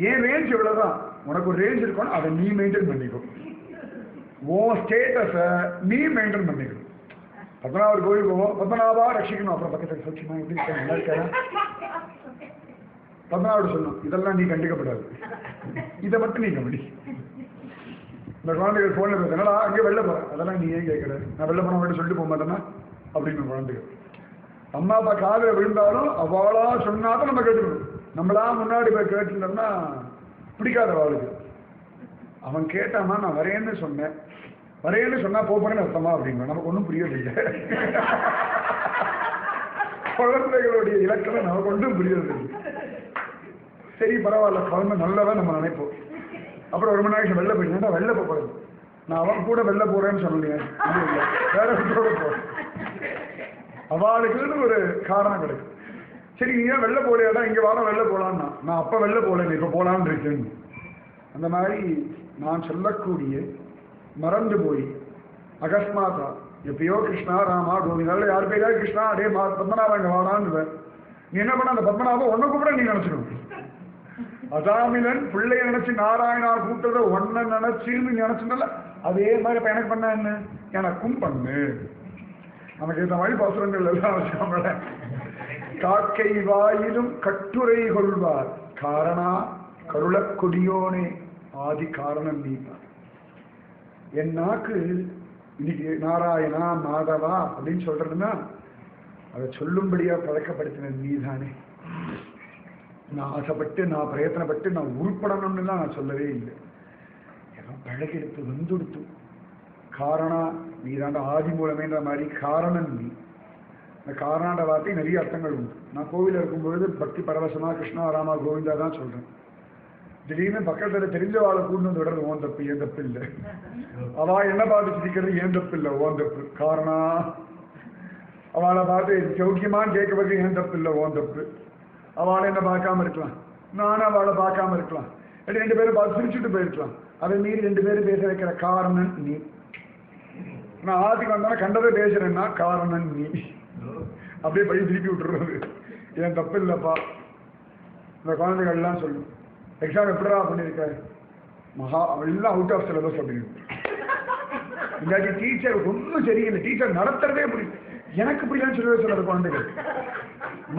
ஏன் ரேஞ்ச் இவ்வளவுதான், உனக்கு ஒரு ரேஞ்ச் இருக்கணும், அதை நீ மெயின்டைன் பண்ணிக்கோ. உன் ஸ்டேட்டஸை நீ மெயின்டைன் பண்ணிக்கணும். பத்மநாபர் கோயில் போவோம், பத்மநாபா ரட்சிக்கணும். அப்புறம் பக்கத்தில் சௌக்கியமா எப்படி இருக்க, நல்லா இருக்காரா? பத்மநாபர் சொல்லணும், இதெல்லாம் நீ கண்டிக்கப்படாது, இதை மட்டும் நீ கவனி. இந்த குழந்தைகள் போன்ல பேசுறா, அங்கே வெளில போறேன், அதெல்லாம் நீ ஏன் கேட்கற, நான் வெளில போன மட்டும் சொல்லிட்டு போக மாட்டேன்னா அப்படின்னு குழந்தைகள். அம்மா அப்பா காதில் விழுந்தாலும் அவளா சொன்னாதான் நம்ம கேட்டுக்கணும். நம்மளா முன்னாடி போய் கேட்டுட்டோம்னா பிடிக்காத அவளுக்கு. அவன் கேட்டாமா, நான் வரேன்னு சொன்னேன், வரேன்னு சொன்னா போறேன்னு அர்த்தமா அப்படிங்க, நமக்கு ஒன்றும் புரியவில்லை. குழந்தைகளுடைய இலக்கணம் நமக்கு ஒன்றும் புரியவில்லை. சரி பரவாயில்ல, குழந்தை நல்லதான் நம்ம நினைப்போம். அப்புறம் ஒரு மணி நேரம் வெளில போயிட்டா, வெளில போகக்கூடாது, நான் அவன் கூட வெளில போறேன்னு சொன்னேன், வேற கூட போறேன். அவளுக்குன்னு ஒரு காரணம் கிடைக்கும். சரி நீ ஏன் வெளில போறியாடா, இங்க வாரம் வெளில போலான்னா, நான் அப்ப வெளில போல, இப்ப போலான்னு இருக்கேன்னு. அந்த மாதிரி நான் சொல்லக்கூடிய மறந்து போய் அகஸ்மாத்தா எப்பயோ கிருஷ்ணா ராமா கோவிந்தால யார் பேராவது கிருஷ்ணா அடே பத்மநாபம் அங்க வாடான்னு நீ என்ன பண்ண, அந்த பத்மநாபம் ஒன்ன கூட நீ நினைச்சிடும். அசாமிலன் பிள்ளைய நினைச்சு நாராயணா கூட்டத ஒன்ன நினைச்சுன்னு நினைச்சுனால அதே மாதிரி இப்ப எனக்கு பண்ண என்ன, எனக்கும் பண்ணு. நமக்கு இந்த மாதிரி பாசுரங்கள் எல்லாம் வச்சாமல. காக்கை வாயிலும் கட்டுரை கொள்வார் காரணா கருளக் கொடியோனே ஆதி காரணம் நீ. என் நாக்கு இன்னைக்கு நாராயணா மாதவா அப்படின்னு சொல்றதுன்னா அதை சொல்லும்படியா பழக்கப்படுத்தினது நீதானே. நான் ஆசைப்பட்டு நான் பிரயத்தனப்பட்டு நான் உருப்படணும்னு நான் சொல்லவே இல்லை. ஏதோ பழகெடுத்து வந்துடுத்து. காரணா நீ தாண்ட ஆதி மூலமேன்ற மாதிரி காரணம் நீ. இந்த காரணாண்ட வார்த்தை நிறைய அர்த்தங்கள் உண்டு. நான் கோவிலில் இருக்கும்பொழுது பக்தி பரவசமா கிருஷ்ணா ராமா கோவிந்தா தான் சொல்றேன். திடீர்னு பக்கத்துல தெரிஞ்ச வாழை கூண்டு விடுறது ஓன் தப்பு, ஏன் தப்பு இல்லை. அவா என்ன பார்த்து சிரிக்கிறது ஏன் தப்பு இல்லை, ஓன் தப்பு. காரணா அவளை பார்த்து சௌக்கியமான்னு கேட்கறது ஏன் தப்பு இல்லை, ஓன் தப்பு. அவளை என்ன பார்க்காம இருக்கலாம், நானும் அவளை பார்க்காம இருக்கலாம், ரெண்டு பேரும் பார்த்து சிரிச்சுட்டு போயிருக்கலாம். அதை மீறி ரெண்டு பேரும் பேச வைக்கிற காரணம் நீ. நான் ஆதிக்கு வந்தாலும் கண்டதை பேசுறேன்னா காரணம் நீ. அப்படியே பழி திருப்பி விட்டுறது ஏன் தப்பு இல்லைப்பா. இந்த குழந்தைகள்லாம் சொல்லும், எக்ஸாம் எப்படா பண்ணியிருக்க, மகா எல்லாம் அவுட் ஆஃப் சிலபஸ் அப்படின்னு. இல்லாட்டி டீச்சர் ஒன்றும் சரியில்லை, டீச்சர் நடத்துறதே புரியும், எனக்கு புரியலன்னு சொல்லவே சொல்லுற குழந்தைகள்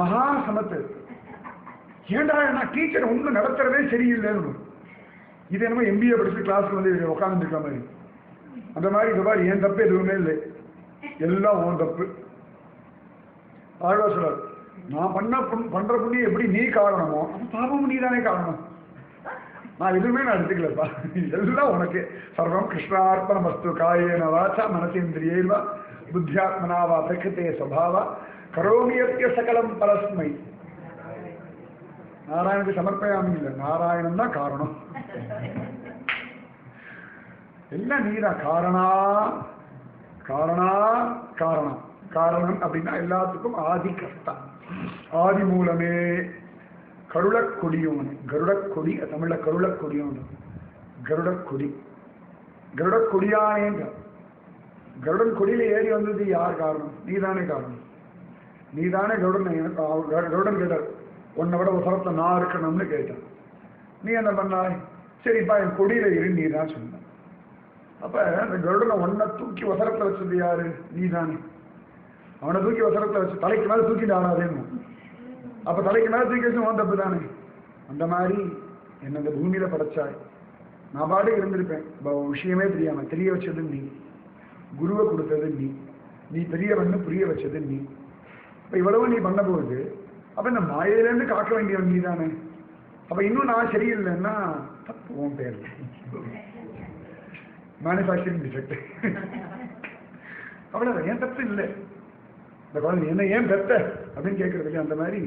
மகா சமத்து. ஏண்டா நான் டீச்சர் ஒன்றும் நடத்துறதே சரியில்லைன்னு. இது என்னமோ எம்பிஏ படிச்சு கிளாஸ்க்கு வந்து உட்காந்துருக்க மாதிரி. அந்த மாதிரி இந்த மாதிரி ஏன் தப்பு எதுவுமே இல்லை, எல்லாம் உன் தப்பு. ஆழ்வா சொல்றார், நான் பண்ற புண்ணியம் எப்படி நீ காரணமோ பாபம் நீ தானே காரணம். நான் எதுவுமே நான் எடுத்துக்கலப்பா, எல்லாம் உனக்கு. சர்வம் கிருஷ்ணார்ப்பண மஸ்து காயேன வாச்சா மனசேந்திரியேவா புத்தியாத்மனாவா பிரகிருதே ஸ்வபாவா கரோமியத்ய சகலம் பரஸ்மை. நாராயணுக்கு சமர்ப்பயாமி இல்லை, நாராயணன் தான் காரணம். எல்லாம் நீதான் காரணா காரணா காரணம். காரணம் அப்படின்னா எல்லாத்துக்கும் ஆதி கர்த்தா, ஆதி மூலமே. கருளக்கொடியோனு, கருடக்கொடி தமிழ்ல கருளக்கொடியோனு, கருடக்கொடி, கருடக்கொடியானேங்க. கருடன் கொடியில ஏறி வந்தது யார் காரணம்? நீதானே காரணம். நீதானே கருடன். கருடன் கேட்டார், உன்னை விட உசரத்தை நான் இருக்கணும்னு கேட்டான். நீ என்ன பண்ணாய்? சரிப்பா என் கொடியில இரு, நீ தான் சொன்ன. அப்ப அந்த கருடனை ஒன்ன தூக்கி வசரத்துல வச்சது யாரு? நீதானே. அவனை தூக்கி வசரத்துல வச்சு தலைக்கு மேல தூக்கிட்டு ஆடாதேன்னு. அப்ப தலைக்கு மேல தூக்கி வச்சு உன் தப்பு தானே. அந்த மாதிரி என்ன இந்த பூமியில படைச்சாய், நான் பாட்டு இருந்திருப்பேன், விஷயமே தெரியாம தெரிய வச்சது நீ, குருவை கொடுத்தது நீ, நீ பெரியவன்னு புரிய வச்சது நீ. இப்ப இவ்வளவு நீ பண்ண போகுது, அப்ப இந்த மாயிலிருந்து காக்க வேண்டியவன் நீ தானே. அப்ப இன்னும் நான் சரியில்லைன்னா தப்பு உன் பேர், மேனுஃபேக்சரிங் டிஃபெக்ட். அவ்வளவு ஏன் தப்பு இல்லை. இந்த குழந்தை என்ன ஏன் பெத்த அப்படின்னு கேட்கறது. அந்த மாதிரி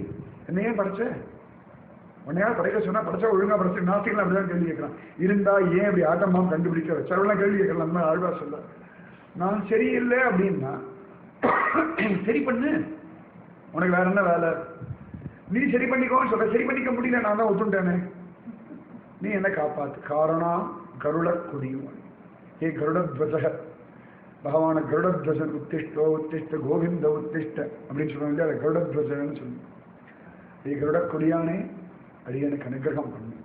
என்ன ஏன் படிச்ச, உன்னையா படைக்க சொன்னா படிச்சா ஒழுங்கா படிச்சு நாஸ்திகலாம் அப்படிதான் கேள்வி கேட்கலாம். இருந்தா ஏன் இப்படி ஆட்டமாம் கண்டுபிடிக்க வச்சாலாம் கேள்வி கேட்கலாம். அந்த மாதிரி ஆழ்வா சொல்ல, நான் சரியில்லை அப்படின்னா சரி பண்ணு, உனக்கு வேற என்ன வேலை, நீ சரி பண்ணிக்கோன்னு சொல்ற. சரி பண்ணிக்க முடியல, நான் தான் ஒத்துட்டேனே, நீ என்ன காப்பாத்து. காரணா கருட கொடியும். ஏ கருடத்வஜ பகவான கருடத்வஜன் உத்திஷ்டோ உத்திஷ்ட கோவிந்த உத்திஷ்ட அப்படின்னு சொல்லுவாங்க. அதை கருடத்வஜன்னு சொல்லு. ஏ கருட கொடியானே அடியனுக்கு அனுகிரகம் பண்ணு.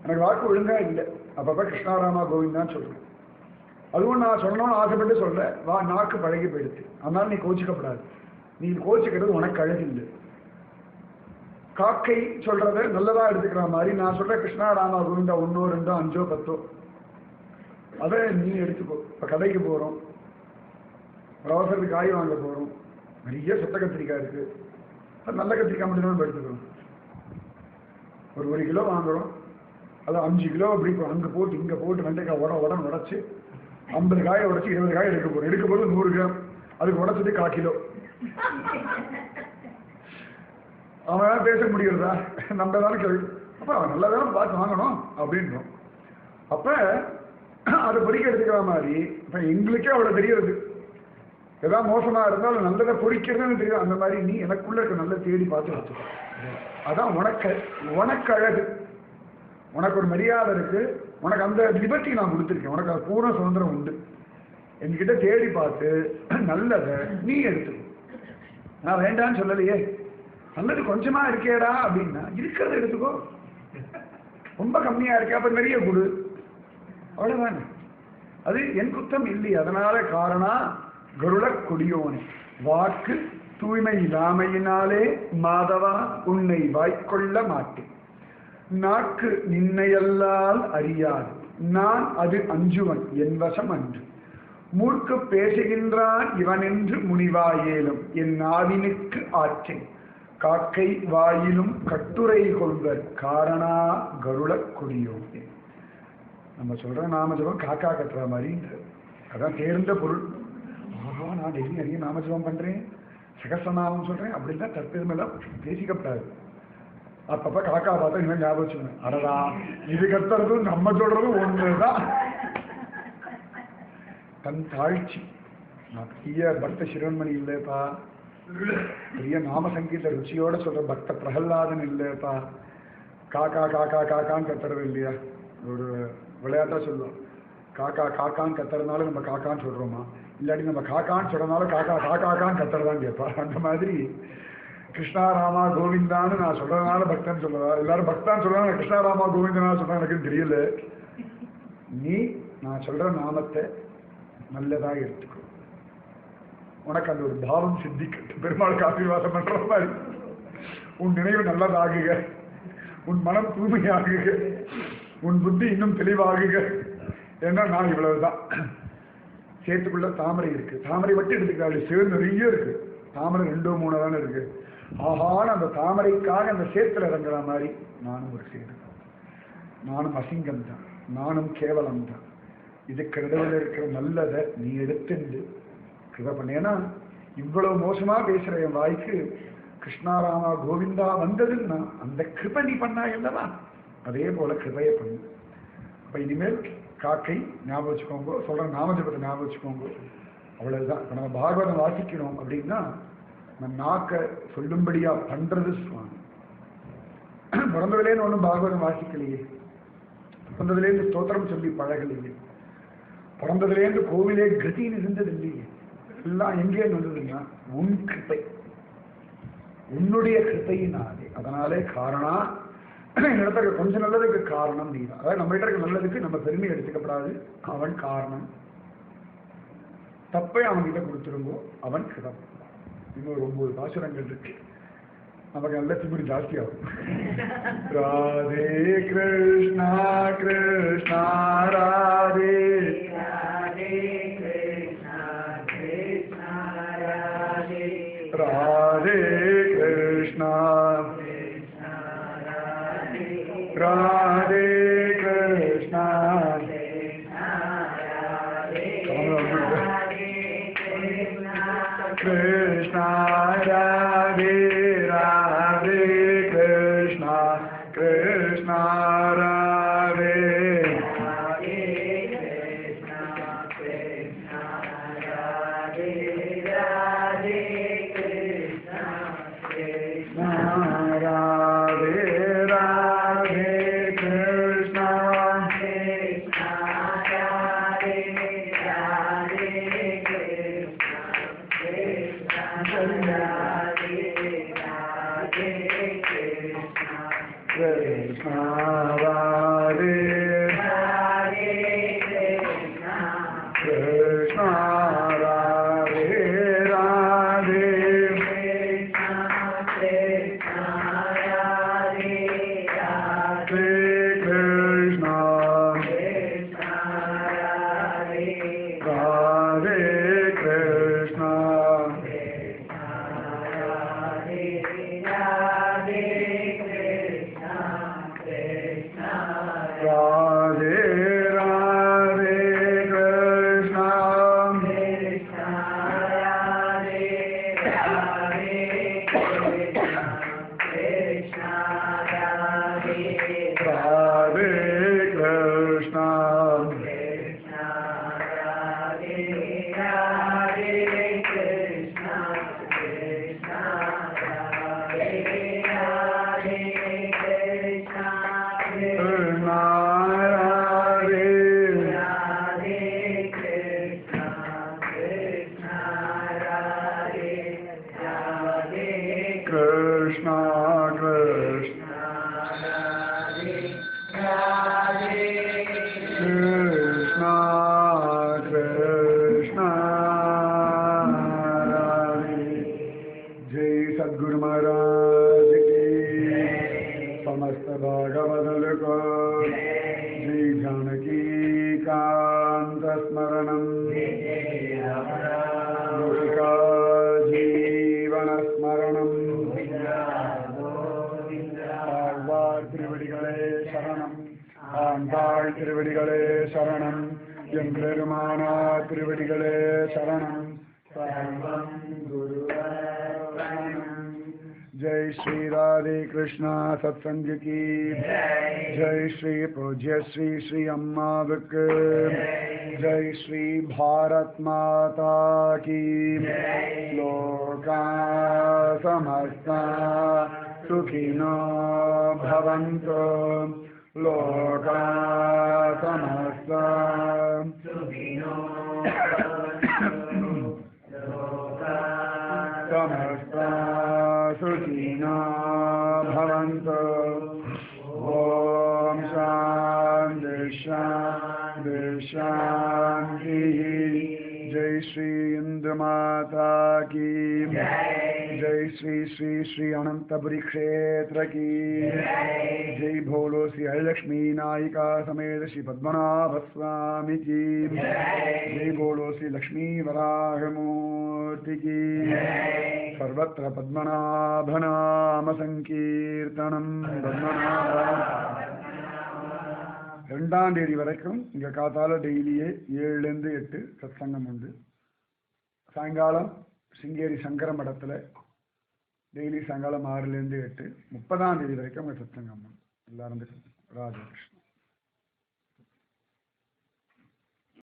எனக்கு வாக்கு ஒழுங்கா இல்லை. அப்பப்ப கிருஷ்ணாராமா கோவிந்தான்னு சொல்றேன். அதுவும் நான் சொல்லணும்னு ஆசைப்பட்டு சொல்றேன். வா, நாக்கு பழகி போயிடுச்சு. அதனால நீ கோச்சிக்கப்படாது. நீ கோச்சிக்கிறது உனக்கு அழகு இல்லை. காக்கை சொல்றத நல்லதா எடுத்துக்கிற மாதிரி நான் சொல்ற கிருஷ்ணாராமா கோவிந்தா 1 2 5 10 அதை நீ எடுத்துக்கோ. இப்ப கடைக்கு போறோம், ஒரு அவசரத்துக்கு காய் வாங்க போறோம், நிறைய சொத்த கத்திரிக்காய் இருக்கு, அது நல்ல கத்திரிக்காய் மட்டும் தான் எடுத்துக்கிறோம். ஒரு 1 கிலோ வாங்குறோம், அது 5 கிலோ அப்படி அங்க போட்டு இங்க போட்டு வெண்டைக்காய் உடனே உடச்சு 50 காயை உடச்சு 20 காய் எடுக்க போது 100 கிராம், அதுக்கு உடச்சது 1/4 கிலோ. அவன் பேச முடியறதா? நம்ம தானே கேள்வி. அப்ப அவன் நல்லதான பார்த்து வாங்கணும் அப்படின்றோம். அப்ப அதை பொறிக்க எடுத்துக்கிற மாதிரி இப்ப எங்களுக்கே அவ்வளவு தெரியுது. ஏதாவது மோசமா இருந்தாலும் நல்லதை பொறிக்கிறதுன்னு தெரியும். அந்த மாதிரி நீ எனக்குள்ள இருக்க நல்ல தேடி பார்த்து வச்சுக்கோ. அதான் உனக்கு அழகு. உனக்கு ஒரு மரியாதை இருக்கு, உனக்கு அந்த லிபர்ட்டி நான் கொடுத்துருக்கேன், உனக்கு அது பூர்ண சுதந்திரம் உண்டு. என்கிட்ட தேடி பார்த்து நல்லதை நீ எடுத்து. நான் வேண்டான்னு சொல்லலையே, நல்லது கொஞ்சமா இருக்கேடா அப்படின்னா இருக்கிறத எடுத்துக்கோ. ரொம்ப கம்மியா இருக்கே அப்ப நிறைய கொடு, அவ்வளவுதானே. அது என் குத்தம் இல்லை. அதனால காரணம் கருட கொடியோனே வாக்கு தூய்மை இல்லாமையினாலே மாதவா உன்னை வாய்க்கொள்ள மாட்டேன். நாக்கு நின்னையல்லால் அறியாது, நான் அது அஞ்சுவன் என் வசம் அன்று. மூர்க்கு பேசுகின்றான் இவன் என்று முனிவாயேலும் என் நாவினுக்கு ஆற்றேன். காக்கை வாயிலும் கட்டுரை கொள்வர் காரணா கருட கொடியோனே. நம்ம சொல்ற நாமஜபம் காக்கா கட்டுற மாதிரி, அதான் தேர்ந்த பொருள். ஆஹா, நான் டெய்லி நிறைய நாமஜபம் பண்றேன், சகசநாமம் சொல்றேன் அப்படின்லாம் தற்பெருமைலாம் பேசிக்கப்படாது. அப்பப்ப காக்கா பார்த்தா இன்னும் ஞாபகம் வச்சுக்கணும். அடடா, இது கத்துறதும் நம்ம சொல்றதும் ஒண்ணுதான். தன் தாழ்ச்சி. நான் பெரிய பக்த சிரோன்மணி இல்லைப்பா, பெரிய நாம சங்கீத ருச்சியோட சொல்ற பக்த பிரகல்லாதன் இல்லைப்பா. காக்கா காக்கா காக்கான்னு கத்துறது இல்லையா? ஒரு விளையாட்டா சொல்லுவோம், காக்கா காக்கான்னு கத்துறதுனால நம்ம காக்கான்னு சொல்றோமா, இல்லாட்டி நம்ம காக்கான்னு சொல்றதுனால காக்கா காக்காக்கான்னு கத்துறதான் கேட்பா. அந்த மாதிரி கிருஷ்ணாராமா கோவிந்தான்னு நான் சொல்றதுனால பக்தன் சொல்றதா, எல்லாரும் பக்தான்னு சொல்றாங்க, கிருஷ்ணாராமா கோவிந்தனா சொல்றேன் எனக்கு தெரியல. நீ நான் சொல்ற நாமத்தை நல்லதாக எடுத்துக்கோ. உனக்கு அந்த ஒரு பாவம் சித்திக்கட்டும். பெருமாளுக்கு ஆசீர்வாதம் பண்ற மாதிரி உன் நினைவு நல்லதாகுக, உன் மனம் தூய்மையாகுக, உன் புத்தி இன்னும் தெளிவாகுக. ஏன்னா நான் இவ்வளவுதான். சேத்துக்குள்ள தாமரை இருக்கு, தாமரை மட்டும் எடுத்துக்காது, சேர் நிறைய இருக்கு, தாமரை 2 3 தானே இருக்கு. ஆஹான அந்த தாமரைக்காக அந்த சேத்துல இறங்குற மாதிரி நானும் ஒரு சேரு, நானும் அசிங்கம் தான், நானும் கேவலம் தான். இதுக்கு நடுவில் இருக்கிற நல்லதை நீ எடுத்துண்டு கிருபை பண்ணேன்னா, இவ்வளவு மோசமா பேசுற என் வாய்க்கு கிருஷ்ணாராமா கோவிந்தா வந்ததுன்னா அந்த கிருபை நீ பண்ணா இல்லவா, அதே போல கிருபையை பண்ணு. அப்ப இனிமேல் காக்கை ஞாபகம் வச்சுக்கோங்க, சொல்ற நாமஜபத்தை ஞாபகம் வச்சுக்கோங்க, அவ்வளவுதான். இப்ப நம்ம பாகவதம் வாசிக்கணும் அப்படின்னா நம்ம நாக்கை சொல்லும்படியா பண்றது சுவாமி. பிறந்ததுலேருந்து ஒன்றும் பாகவதம் வாசிக்கலையே, பிறந்ததுலேருந்து ஸ்தோத்திரம் சொல்லி பழகலையே, பிறந்ததுலேருந்து கோவிலே கதின்னு இருந்தது இல்லையே. எல்லாம் எங்கே வந்ததுன்னா உன் கிருப்பை, உன்னுடைய கிருப்பையினாலே. அதனாலே காரணம் இடத்துல கொஞ்சம் நல்லதுக்கு காரணம் நீ தான். அதாவது நம்ம கிட்ட இருக்க நல்லதுக்கு நம்ம பெருமை எடுத்துக்கப்படாது, அவன் காரணம். தப்பை அவன் கிட்ட கொடுத்துருங்கோ, அவன் கிடம். இன்னும் 9 பாசுரங்கள் இருக்கு, நமக்கு நல்ல திமிரி ஜாஸ்தி ஆகும். ராதே கிருஷ்ணா கிருஷ்ணா ராதே ராதே கிருஷ்ணா கிருஷ்ணா ராதே ராதே கிருஷ்ணா ராதே கிருஷ்ணா கிருஷ்ணா ராதே ராதே கிருஷ்ணா கிருஷ்ணா ராதே शरणं गोपिका जीवनस्मरणं ஆழ்வார் திருவடிகளே சரணம் ஆண்டாள் திருவடிகளே சரணம் எம்பெருமானார் திருவடிகளே சரணம் சர்வம் குருவரணம் जय श्री राधे कृष्णा सत्संग की जय श्री पूज्य श्री श्री अम्मा विक जय श्री भारत माता की लोका समस्ता सुखिनो भवन्तु लोका समस्ता सुखिनो समस्ता सुखिनो भवन्तु ॐ शान्ति शान्ति शान्तिः जय श्री इंद्र माता की जय श्री श्री श्री अनंतपुरी क्षेत्र की जय भोलो श्री हरिलक्ष्मी नायिका समेत श्री पद्मनाभ स्वामी की जय भोलो श्री लक्ष्मी वराह मूर्ति की सर्वत्र पद्मनाभ नाम संकीर्तनम पद्मनाभ ரெண்டாம் தேதி வரைக்கும் இங்கே காத்தால டெய்லியே 7லேருந்து 8 சத்சங்கம் உண்டு. சாயங்காலம் சிங்கேரி சங்கர மடத்தில் டெய்லி சாயங்காலம் 6லேருந்து 8. 30ஆம் தேதி வரைக்கும் அங்கே சத்சங்கம் உண்டு. எல்லாரும் ராஜகிருஷ்ணன்.